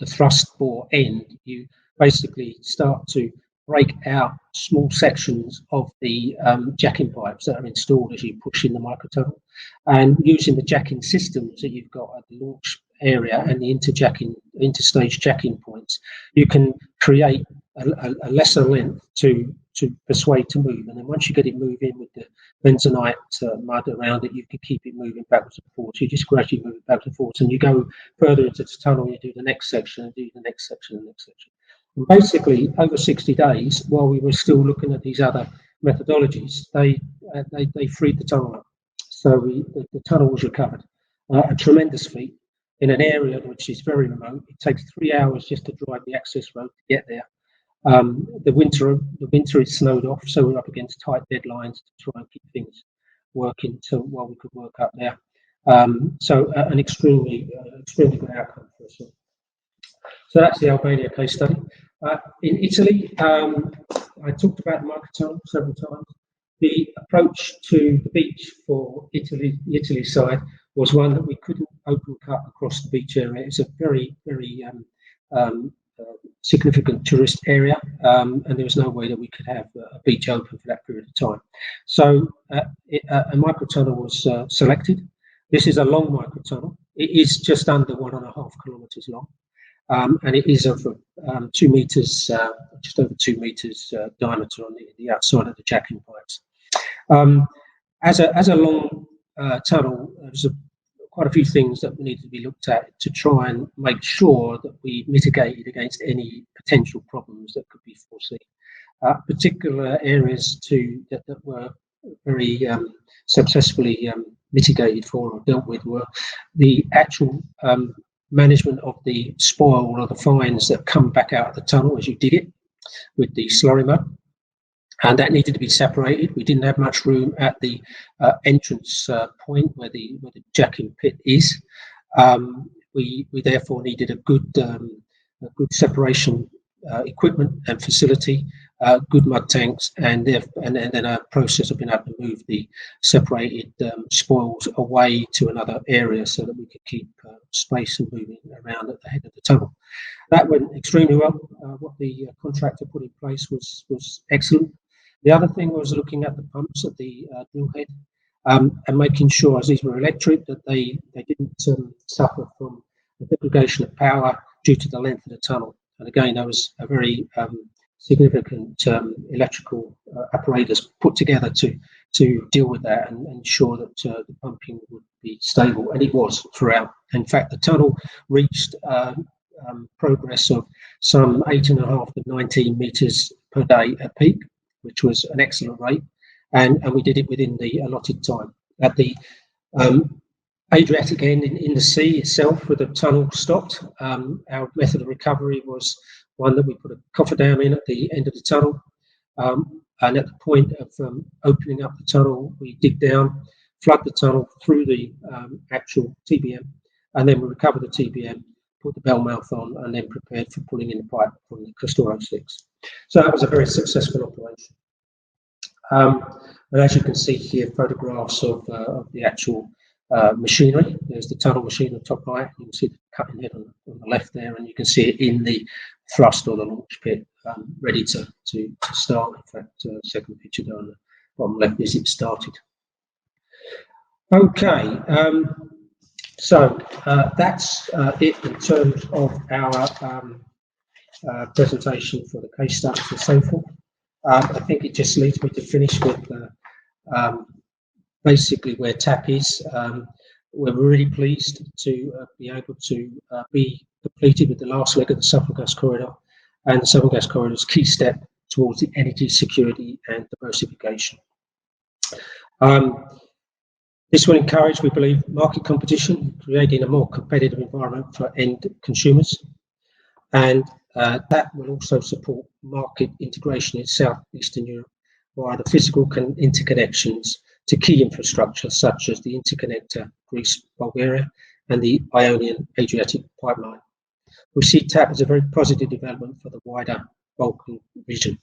thrust bore end, you basically start to break out small sections of the jacking pipes that are installed as you push in the microtunnel. And using the jacking systems that you've got at the launch area and the interstage jacking points, you can create a lesser length to persuade to move. And then once you get it moving with the benzonite mud around it, you can keep it moving backwards and forwards. You just gradually move it backwards and forwards, and you go further into the tunnel, you do the next section, and do the next section, and the next section. And basically, over 60 days, while we were still looking at these other methodologies, they freed the tunnel up. So the tunnel was recovered. A tremendous feat in an area which is very remote. It takes 3 hours just to drive the access road to get there. The winter is snowed off, so we're up against tight deadlines to try and keep things working while we could work up there. So an extremely good outcome for us all. So that's the Albania case study. In Italy, I talked about the microtunnel several times. The approach to the beach for Italy, the Italy side, was one that we couldn't open cut across the beach area. It's a very, very significant tourist area, and there was no way that we could have a beach open for that period of time. So a microtunnel was selected. This is a long microtunnel. It is just under 1.5 kilometres long. And it is of 2 meters, just over 2 meters diameter on the outside of the jacking pipes. As a long tunnel, there's quite a few things that needed to be looked at to try and make sure that we mitigated against any potential problems that could be foreseen. Particular areas that were very successfully mitigated for or dealt with were the actual management of the spoil or the fines that come back out of the tunnel as you dig it with the slurry mud, and that needed to be separated. We didn't have much room at the entrance point where the jacking pit is. We therefore needed a good separation equipment and facility, good mud tanks, and then a process of being able to move the separated spoils away to another area so that we could keep space and moving around at the head of the tunnel. That went extremely well. What the contractor put in place was excellent. The other thing was looking at the pumps at the drill head and making sure, as these were electric, that they didn't suffer from the degradation of power due to the length of the tunnel. And again, there was a very significant electrical apparatus put together to deal with that and ensure that the pumping would be stable, and it was throughout. In fact, the tunnel reached progress of some 8.5 to 19 meters per day at peak, which was an excellent rate, and we did it within the allotted time. At the Adriatic end in the sea itself, where the tunnel stopped, our method of recovery was one that we put a cofferdam in at the end of the tunnel, and at the point of opening up the tunnel, we dig down, flood the tunnel through the actual TBM, and then we recover the TBM, put the bell mouth on, and then prepared for pulling in the pipe from the Castoro 6. So that was a very successful operation. And as you can see here, photographs of the actual machinery. There's the tunnel machine on the top right. You can see the cutting head on the left there, and you can see it in the thrust or the launch pit, ready to start. In fact, second picture there on the bottom left is it started. Okay, so that's it in terms of our presentation for the case studies and so forth. I think it just leads me to finish with basically where TAP is. We're really pleased to be able to be completed with the last leg of the Southern Gas Corridor, and the Southern Gas Corridor is a key step towards the energy security and diversification. This will encourage, we believe, market competition, creating a more competitive environment for end consumers, and that will also support market integration in Southeastern Europe via the physical interconnections to key infrastructure such as the interconnector Greece-Bulgaria and the Ionian Adriatic Pipeline. We see TAP as a very positive development for the wider Balkan region.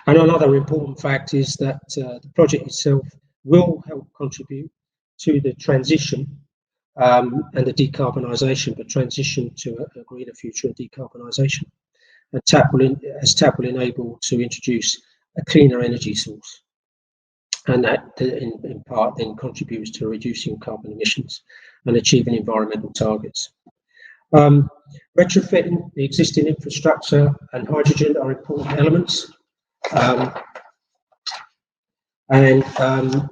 And another important fact is that the project itself will help contribute to the transition and the decarbonisation, but transition to a greener future and decarbonisation. And TAP will enable to introduce a cleaner energy source, and that in part then contributes to reducing carbon emissions and achieving environmental targets. Retrofitting the existing infrastructure and hydrogen are important elements.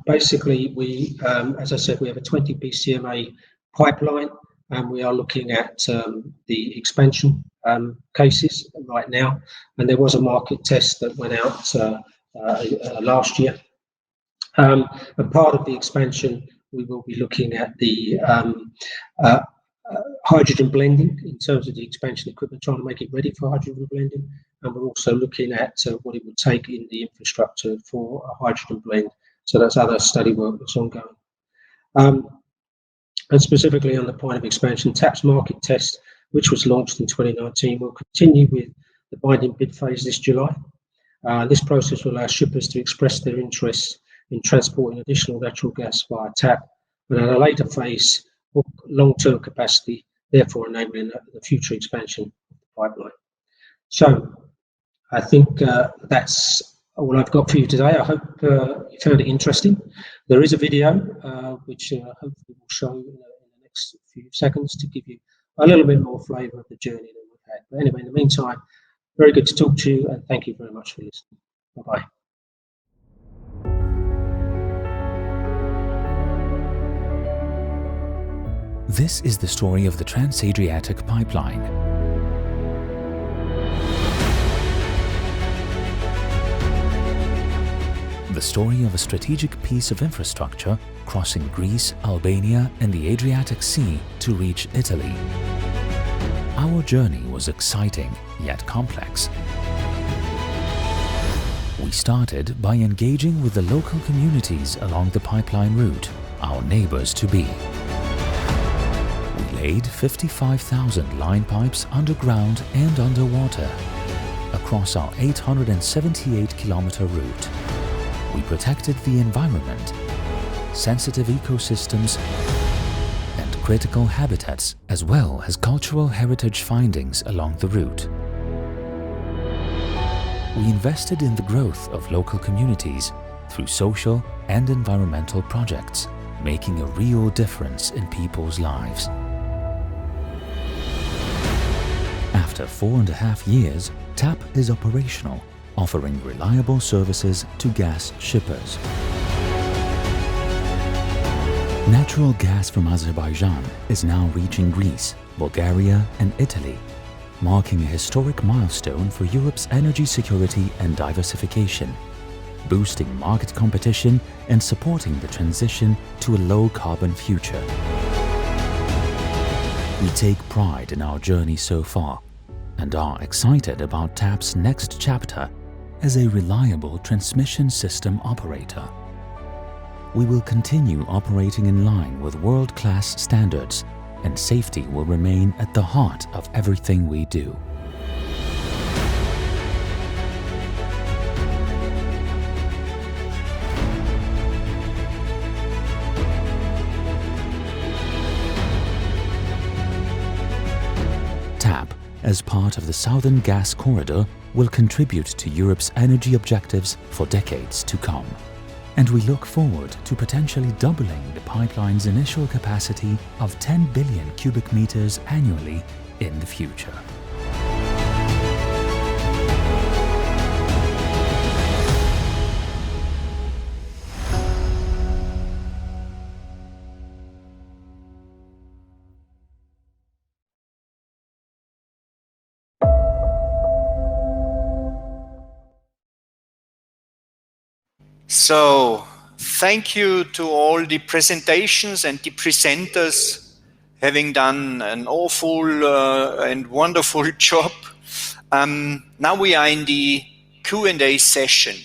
Basically, we, as I said, we have a 20 BCMA pipeline, and we are looking at the expansion cases right now. And there was a market test that went out last year. And part of the expansion, we will be looking at the hydrogen blending in terms of the expansion equipment, trying to make it ready for hydrogen blending. And we're also looking at what it would take in the infrastructure for a hydrogen blend. So that's other study work that's ongoing. And specifically on the point of expansion, TAP's market test, which was launched in 2019, will continue with the binding bid phase this July. This process will allow shippers to express their interest in transporting additional natural gas via TAP, but at a later phase, book long-term capacity, therefore enabling the future expansion of the pipeline. So I think that's all I've got for you today. I hope you found it interesting. There is a video which hopefully will show in the next few seconds to give you a little bit more flavour of the journey that we've had. But anyway, in the meantime, very good to talk to you, and thank you very much for listening. Bye-bye. This is the story of the Transadriatic Pipeline. The story of a strategic piece of infrastructure crossing Greece, Albania, and the Adriatic Sea to reach Italy. Our journey was exciting yet complex. We started by engaging with the local communities along the pipeline route, our neighbors-to-be. We laid 55,000 line pipes underground and underwater across our 878-kilometer route. We protected the environment, sensitive ecosystems, and critical habitats, as well as cultural heritage findings along the route. We invested in the growth of local communities through social and environmental projects, making a real difference in people's lives. After 4.5 years, TAP is operational, offering reliable services to gas shippers. Natural gas from Azerbaijan is now reaching Greece, Bulgaria, and Italy, marking a historic milestone for Europe's energy security and diversification, boosting market competition and supporting the transition to a low-carbon future. We take pride in our journey so far and are excited about TAP's next chapter as a reliable transmission system operator. We will continue operating in line with world-class standards, and safety will remain at the heart of everything we do. TAP, as part of the Southern Gas Corridor, will contribute to Europe's energy objectives for decades to come. And we look forward to potentially doubling the pipeline's initial capacity of 10 billion cubic meters annually in the future. So, thank you to all the presentations and the presenters having done an awful and wonderful job. Now we are in the Q&A session.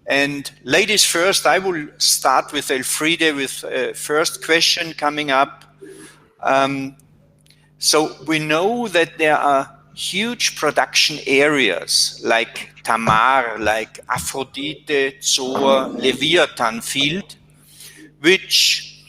And ladies first, I will start with Elfride with first question coming up. So we know that there are huge production areas like Tamar, like Aphrodite, Zoa, Leviathan field, which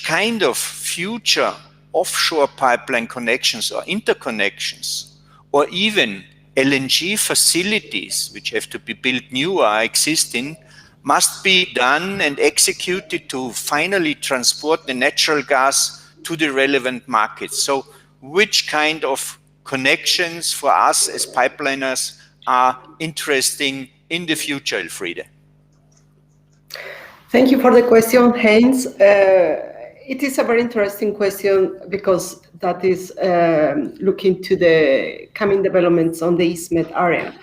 kind of future offshore pipeline connections or interconnections, or even LNG facilities, which have to be built new or existing, must be done and executed to finally transport the natural gas to the relevant markets. So which kind of connections for us as pipeliners are interesting in the future, Elfride? Thank you for the question, Haynes. It is a very interesting question because that is looking to the coming developments on the EastMed area.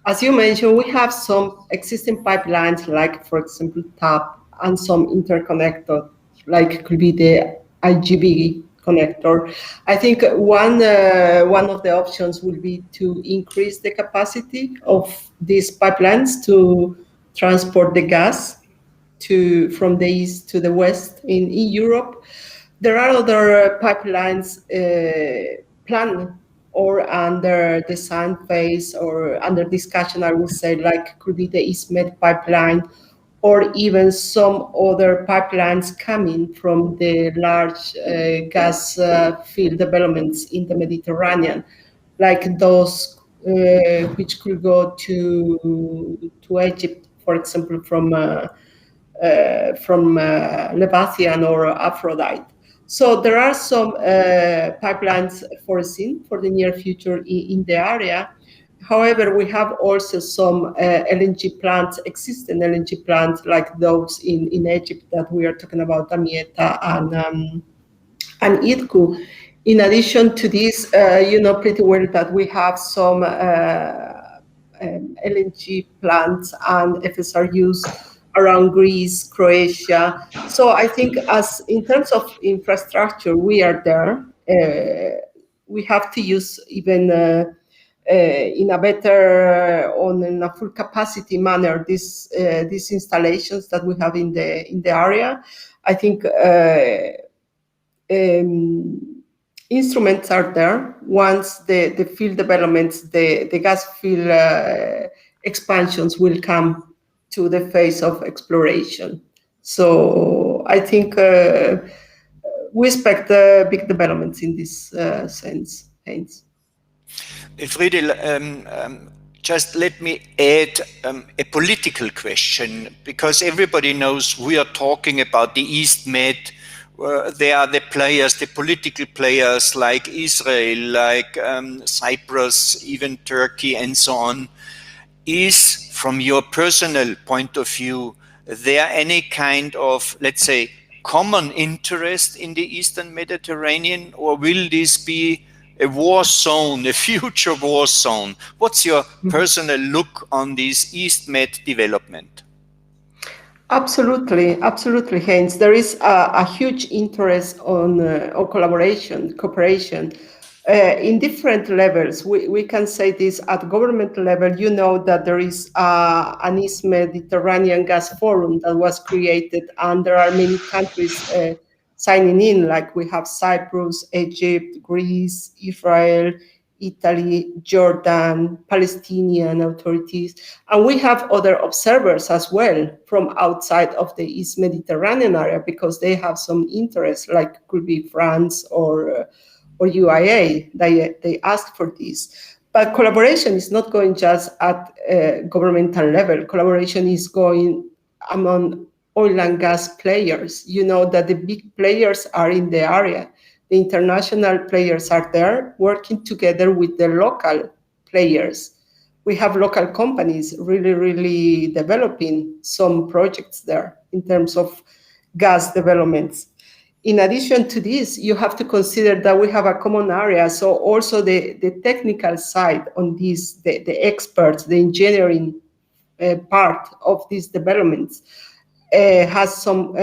As you mentioned, we have some existing pipelines, like, for example, TAP, and some interconnector, like could be the IGB connector. I think one of the options will be to increase the capacity of these pipelines to transport the gas from the east to the west in Europe. There are other pipelines planned or under design phase or under discussion, I would say, like could be the EastMed pipeline, or even some other pipelines coming from the large gas field developments in the Mediterranean, like those which could go to Egypt, for example, from Leviathan or Aphrodite. So there are some pipelines foreseen for the near future in the area. However, we have also some LNG plants, existing LNG plants, like those in Egypt that we are talking about, Damietta and Idku. In addition to this, you know pretty well that we have some LNG plants and FSRUs around Greece, Croatia. So I think as in terms of infrastructure, we are there. We have to use even in a better, in a full capacity manner, these installations that we have in the area. I think instruments are there. Once the field developments, the gas field expansions will come to the phase of exploration. So I think we expect big developments in this sense, Heinz. Elfride, just let me add a political question, because everybody knows we are talking about the EastMed. There are the players, the political players like Israel, like Cyprus, even Turkey, and so on. Is, from your personal point of view, there any kind of, let's say, common interest in the Eastern Mediterranean, or will this be a war zone, a future war zone? What's your personal look on this EastMed development? Absolutely, absolutely, Heinz. There is a huge interest on collaboration, cooperation. In different levels. We can say this at government level. You know that there is an East Mediterranean Gas Forum that was created, and there are many countries signing in, like we have Cyprus, Egypt, Greece, Israel, Italy, Jordan, Palestinian authorities, and we have other observers as well from outside of the East Mediterranean area, because they have some interest, like could be France or or UIA. They asked for this. But collaboration is not going just at governmental level. Collaboration is going among oil and gas players. You know that the big players are in the area. The international players are there working together with the local players. We have local companies really developing some projects there in terms of gas developments. In addition to this, you have to consider that we have a common area. So also the technical side on this, the experts, the engineering part of these developments has some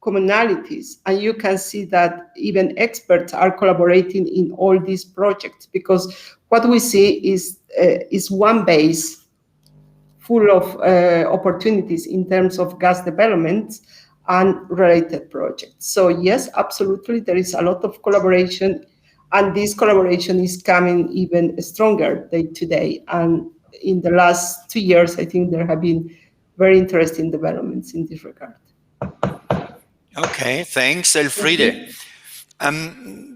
commonalities. And you can see that even experts are collaborating in all these projects, because what we see is one base full of opportunities in terms of gas development and related projects. So yes, absolutely, there is a lot of collaboration, and this collaboration is coming even stronger day to day. And in the last 2 years, I think there have been very interesting developments in this regard. Okay, thanks, Elfride.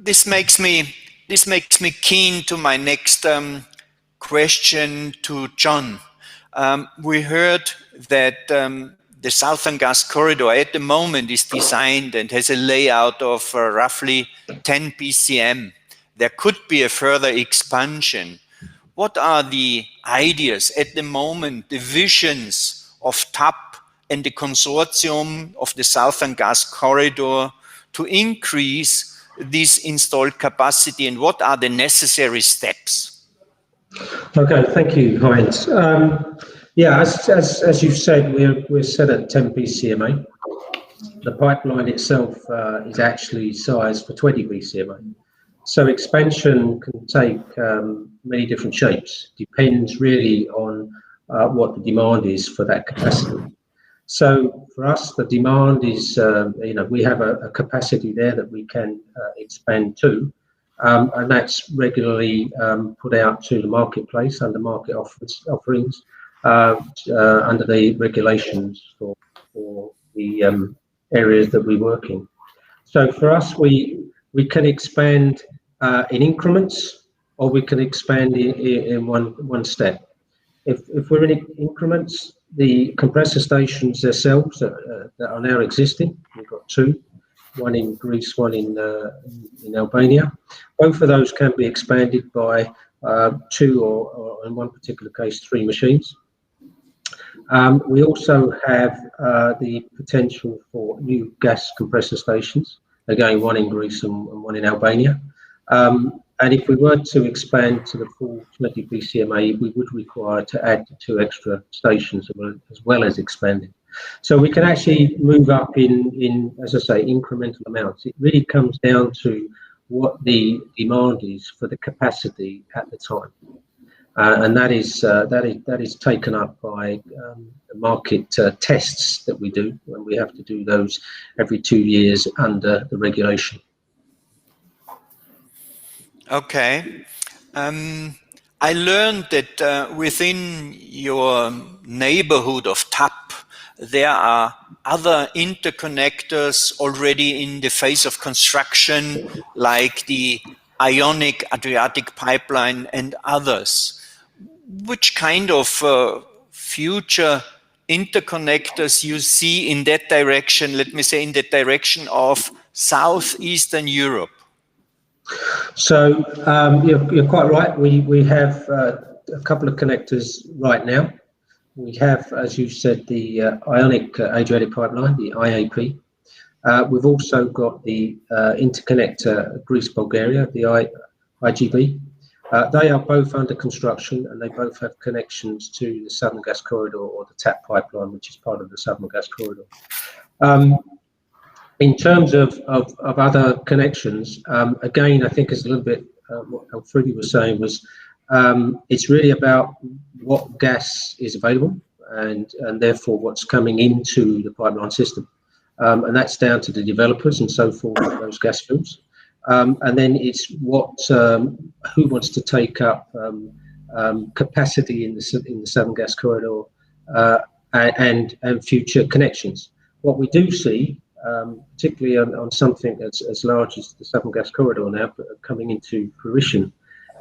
This makes me keen to my next question to John. We heard that the Southern Gas Corridor at the moment is designed and has a layout of roughly 10 BCM. There could be a further expansion. What are the ideas at the moment, the visions of TAP and the Consortium of the Southern Gas Corridor to increase this installed capacity, and what are the necessary steps? Okay, thank you, Heinz. Yeah, as you've said, we're set at 10 BCMA. The pipeline itself is actually sized for 20 BCMA. So expansion can take many different shapes. Depends really on what the demand is for that capacity. So for us, the demand is, we have a capacity there that we can expand to. And that's regularly put out to the marketplace under market offerings under the regulations for the areas that we work in. So for us, we can expand in increments, or we can expand in one step. If we're in increments, the compressor stations themselves that are now existing, we've got 2. One in Greece, one in Albania. Both of those can be expanded by 2 or in one particular case 3 machines. We also have the potential for new gas compressor stations, again one in Greece and one in Albania. And if we were to expand to the full 20 BCMA, we would require to add 2 extra stations as well as expanding. So we can actually move up in, as I say, incremental amounts. It really comes down to what the demand is for the capacity at the time, and that is taken up by the market tests that we do, and we have to do those every 2 years under the regulation. Okay. I learned that within your neighborhood of TAP, there are other interconnectors already in the phase of construction, like the Ionic Adriatic Pipeline and others. Which kind of future interconnectors you see in that direction, let me say in the direction of Southeastern Europe? So you're quite right. We have a couple of connectors right now. We have, as you said, the Ionic Adriatic Pipeline, the IAP. We've also got the interconnector Greece-Bulgaria, the IGB. They are both under construction, and they both have connections to the Southern Gas Corridor, or the TAP pipeline, which is part of the Southern Gas Corridor. In terms of other connections, again, I think it's a little bit what Elfride was saying was it's really about what gas is available and therefore what's coming into the pipeline system. And that's down to the developers and so forth of those gas fields. And then it's what who wants to take up capacity in the Southern Gas Corridor and future connections. What we do see particularly on something as large as the Southern Gas Corridor now coming into fruition,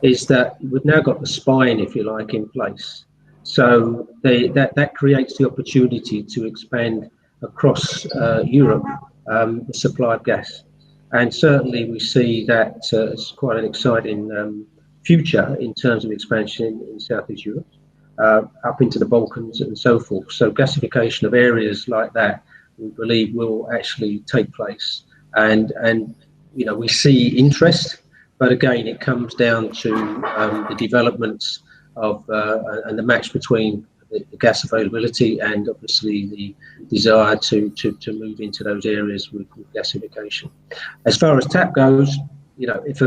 is that we've now got the spine, if you like, in place. So that creates the opportunity to expand across Europe the supply of gas. And certainly we see that as quite an exciting future in terms of expansion in Southeast Europe, up into the Balkans and so forth. So gasification of areas like that, we believe, will actually take place. And you know, we see interest, but again, it comes down to the developments of and the match between the gas availability and obviously the desire to move into those areas with gasification. As far as TAP goes, you know, if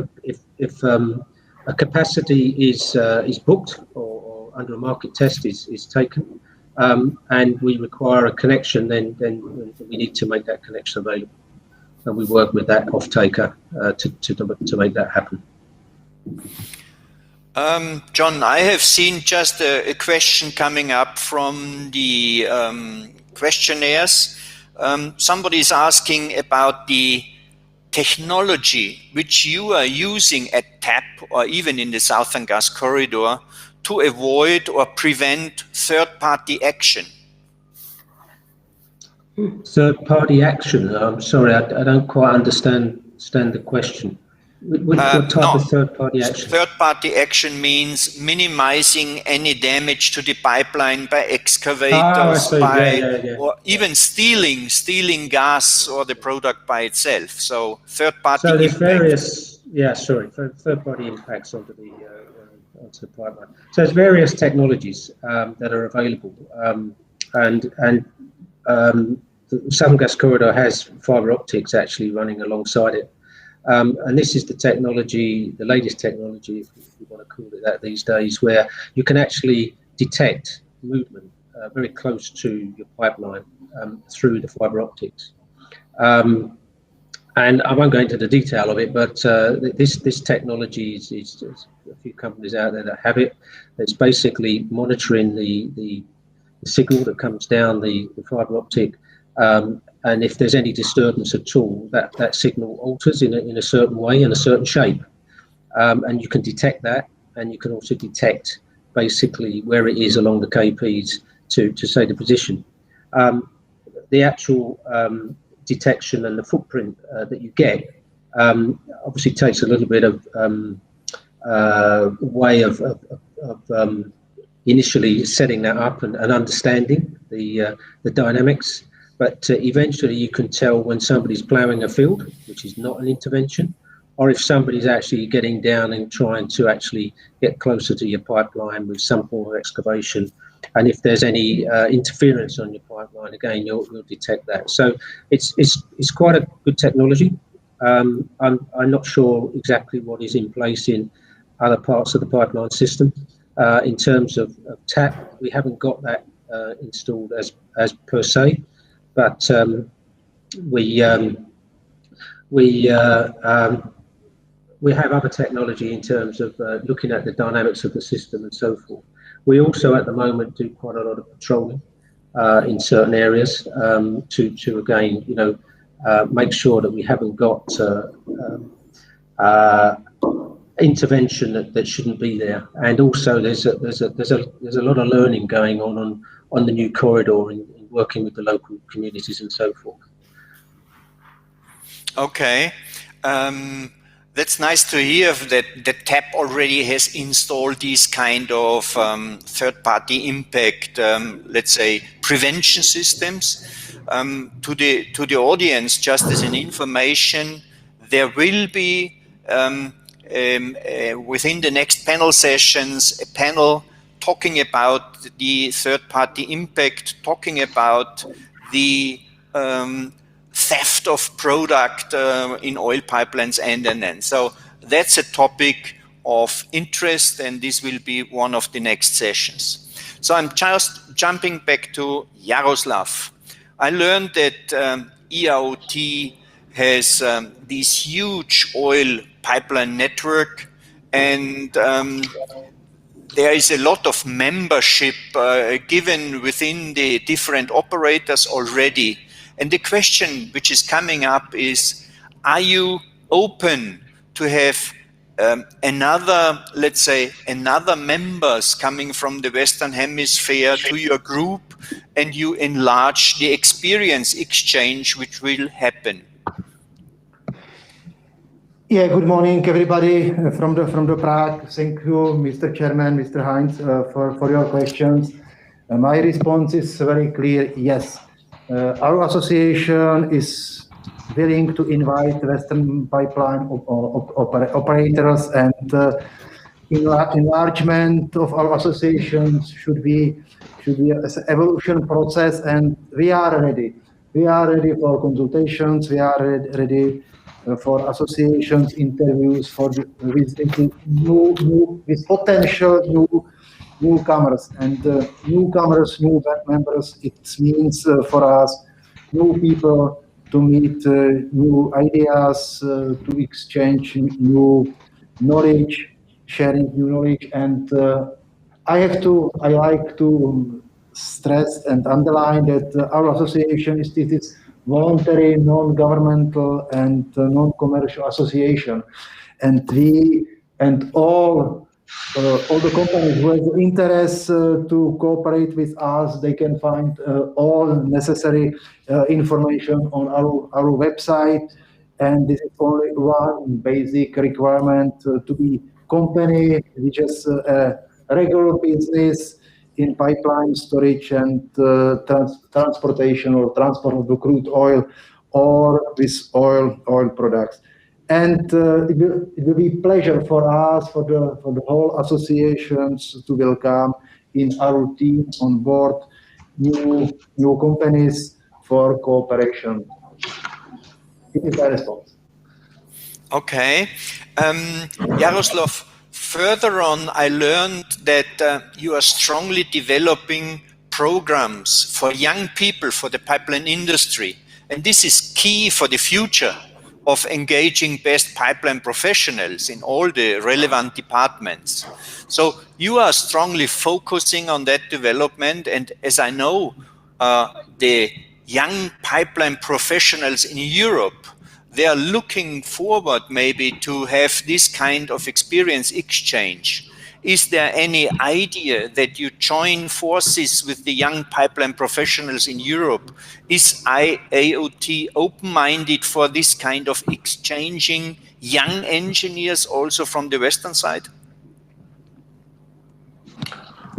a capacity is booked or under a market test is taken, and we require a connection, then we need to make that connection available, and we work with that off-taker to make that happen. John, I have seen just a question coming up from the questionnaires. Somebody is asking about the technology which you are using at TAP or even in the Southern Gas Corridor to avoid or prevent third-party action. Third-party action? I'm sorry, I don't quite understand the question. What type of third-party action? Third-party action means minimizing any damage to the pipeline by excavators, or even stealing gas or the product by itself. So third-party. So there's various, third-party impacts onto the pipeline. So there's various technologies that are available, and the Southern Gas Corridor has fibre optics actually running alongside it. And this is the technology, the latest technology, if you want to call it that these days, where you can actually detect movement very close to your pipeline through the fibre optics. And I won't go into the detail of it, but this technology is a few companies out there that have it. It's basically monitoring the signal that comes down the fibre optic. And if there's any disturbance at all, that signal alters in a certain way, in a certain shape. And you can detect that, and you can also detect basically where it is along the KPs to say the position. The actual detection and the footprint that you get obviously takes a little bit of way of initially setting that up and understanding the dynamics. But eventually you can tell when somebody's ploughing a field, which is not an intervention, or if somebody's actually getting down and trying to actually get closer to your pipeline with some form of excavation. And if there's any interference on your pipeline, again, you'll detect that. So it's quite a good technology. I'm not sure exactly what is in place in other parts of the pipeline system. In terms of TAP, we haven't got that installed as per se. But we have other technology in terms of looking at the dynamics of the system and so forth. We also at the moment do quite a lot of patrolling in certain areas to again, you know, make sure that we haven't got intervention that shouldn't be there. And also there's a lot of learning going on the new corridor and working with the local communities and so forth. Okay, that's nice to hear that the TAP already has installed these kind of third-party impact, let's say, prevention systems. To the audience, just as an information, there will be within the next panel sessions a panel talking about the third-party impact, talking about the theft of product in oil pipelines and. So that's a topic of interest, and this will be one of the next sessions. So I'm just jumping back to Jaroslav. I learned that EITEP has this huge oil pipeline network, and there is a lot of membership given within the different operators already. And the question which is coming up is, are you open to have another, let's say, another members coming from the Western Hemisphere to your group, and you enlarge the experience exchange which will happen? Yeah, good morning, everybody from the Prague. Thank you, Mr. Chairman, Mr. Heinz, for your questions. My response is very clear. Yes, our association is willing to invite Western pipeline operators, and enlargement of our associations should be an evolution process, and we are ready. We are ready for consultations. We are ready for associations, interviews, for with potential newcomers, and newcomers, new members. It means for us new people to meet new ideas, to exchange new knowledge, sharing new knowledge. And I like to stress and underline that our association is voluntary, non-governmental, and non-commercial association, and all the companies who have interest to cooperate with us, they can find all necessary information on our website. And this is only one basic requirement to be company which is a regular business in pipeline storage and transportation or transport of the crude oil or with oil products. And it will be a pleasure for us, for the whole associations, to welcome in our team on board new companies for cooperation. This is my response. Okay. Jaroslav, further on, I learned that you are strongly developing programs for young people for the pipeline industry. And this is key for the future of engaging best pipeline professionals in all the relevant departments. So you are strongly focusing on that development. And as I know, the young pipeline professionals in Europe, they are looking forward maybe to have this kind of experience exchange. Is there any idea that you join forces with the young pipeline professionals in Europe? Is IAOT open-minded for this kind of exchanging young engineers also from the Western side?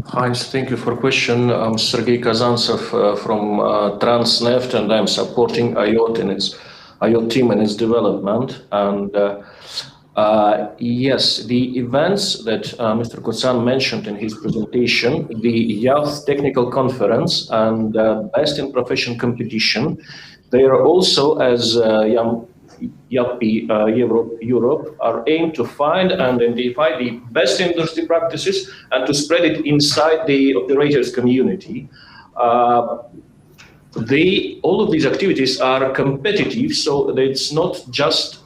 Heinz, thank you for the question. I'm Sergei Kazantsev from Transneft, and I'm supporting IOT in its IOT team and its development. And yes, the events that Mr. Kocian mentioned in his presentation, the Youth Technical Conference and Best in Profession competition, they are also, as YAPI Europe, are aimed to find and identify the best industry practices and to spread it inside the operators community. All of these activities are competitive, so it's not just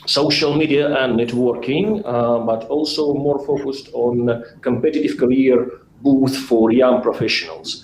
social media and networking, but also more focused on competitive career booth for young professionals.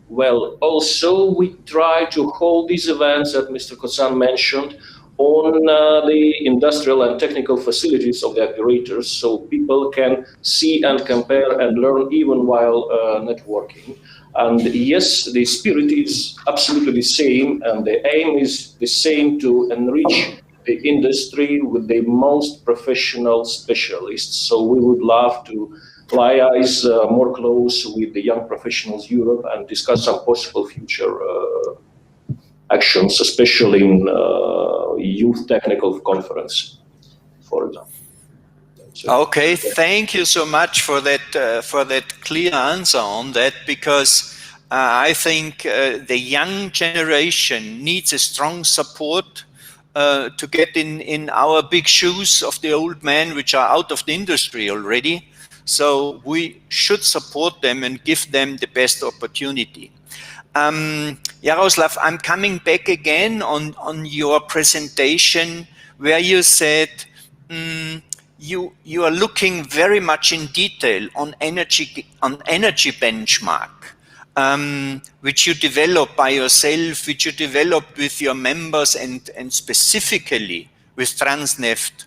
Well, also we try to hold these events that Mr. Kocian mentioned on the industrial and technical facilities of the operators, so people can see and compare and learn even while networking. And yes, the spirit is absolutely the same, and the aim is the same, to enrich the industry with the most professional specialists. So we would love to liaise more close with the young professionals Europe and discuss some possible future actions, especially in Youth Technical Conference, for example. Okay, thank you so much for that clear answer on that, because I think the young generation needs a strong support to get in our big shoes of the old men which are out of the industry already. So we should support them and give them the best opportunity. Jaroslav, I'm coming back again on your presentation where you said you are looking very much in detail on energy benchmark. which you developed by yourself, which you developed with your members and specifically with Transneft.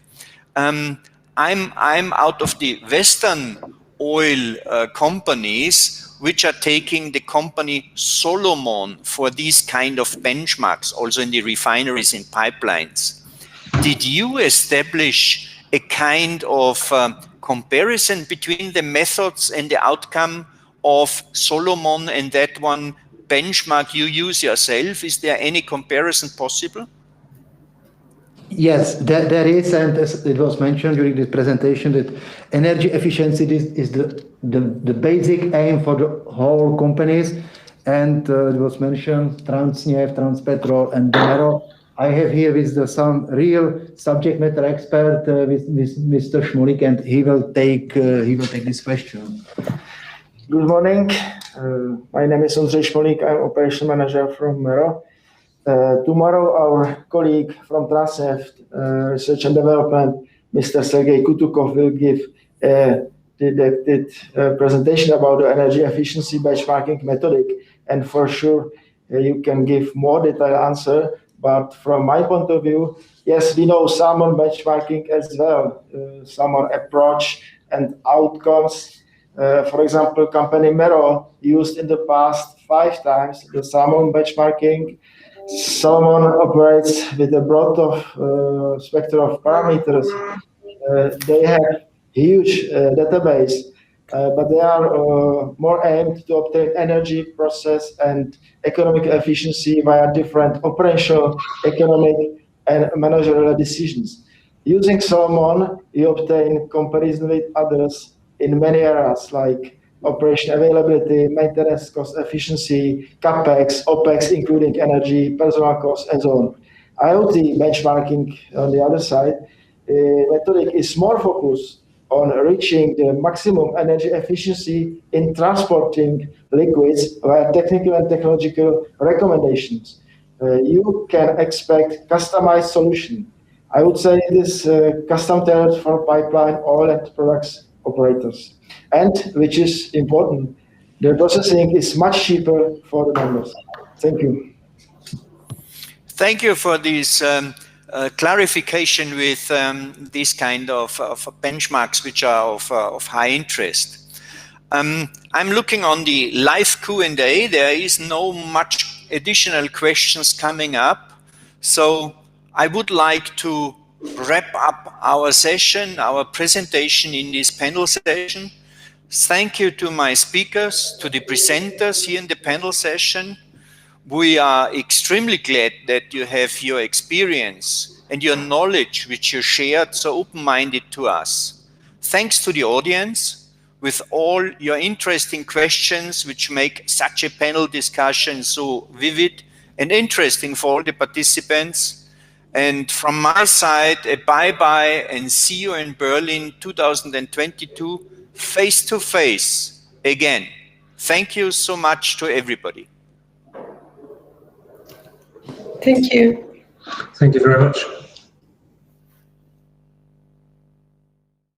I'm out of the Western oil companies which are taking the company Solomon for these kind of benchmarks, also in the refineries and pipelines. Did you establish a kind of comparison between the methods and the outcome of Solomon and that one benchmark you use yourself? Is there any comparison possible? Yes, there is, and as it was mentioned during this presentation, that energy efficiency is the basic aim for the whole companies, and it was mentioned Transneft, Transpetrol, and Demero. I have here with some real subject matter expert with Mr. Šmolik, and he will take this question. Good morning. My name is Ondřej Šmolik. I'm operation manager from Mero. Tomorrow, our colleague from Transneft Research and Development, Mr. Sergei Kutukov, will give a didactic presentation about the energy efficiency benchmarking methodic. And for sure, you can give more detailed answer. But from my point of view, yes, we know salmon benchmarking as well, salmon approach and outcomes. For example, company Mero used in the past 5 times the salmon benchmarking. Salmon operates with a broad of spectrum of parameters. They have huge database, but they are more aimed to obtain energy, process, and economic efficiency via different operational, economic, and managerial decisions. Using Salmon, you obtain comparison with others in many areas like operation availability, maintenance cost efficiency, CapEx, OpEx, including energy, personal costs, and so on. IoT benchmarking, on the other side, methodic is more focused on reaching the maximum energy efficiency in transporting liquids via technical and technological recommendations. You can expect customized solution. I would say this custom tailored for pipeline, oil, and products operators. And, which is important, the processing is much cheaper for the members. Thank you. Thank you for this clarification with these kind of benchmarks which are of high interest. I'm looking on the live Q&A. There is no much additional questions coming up. So I would like to wrap up our session, our presentation in this panel session. Thank you to my speakers, to the presenters here in the panel session. We are extremely glad that you have your experience and your knowledge which you shared so open-minded to us. Thanks to the audience with all your interesting questions which make such a panel discussion so vivid and interesting for all the participants. And from my side, a bye-bye and see you in Berlin 2022 face-to-face again. Thank you so much to everybody. Thank you. Thank you very much.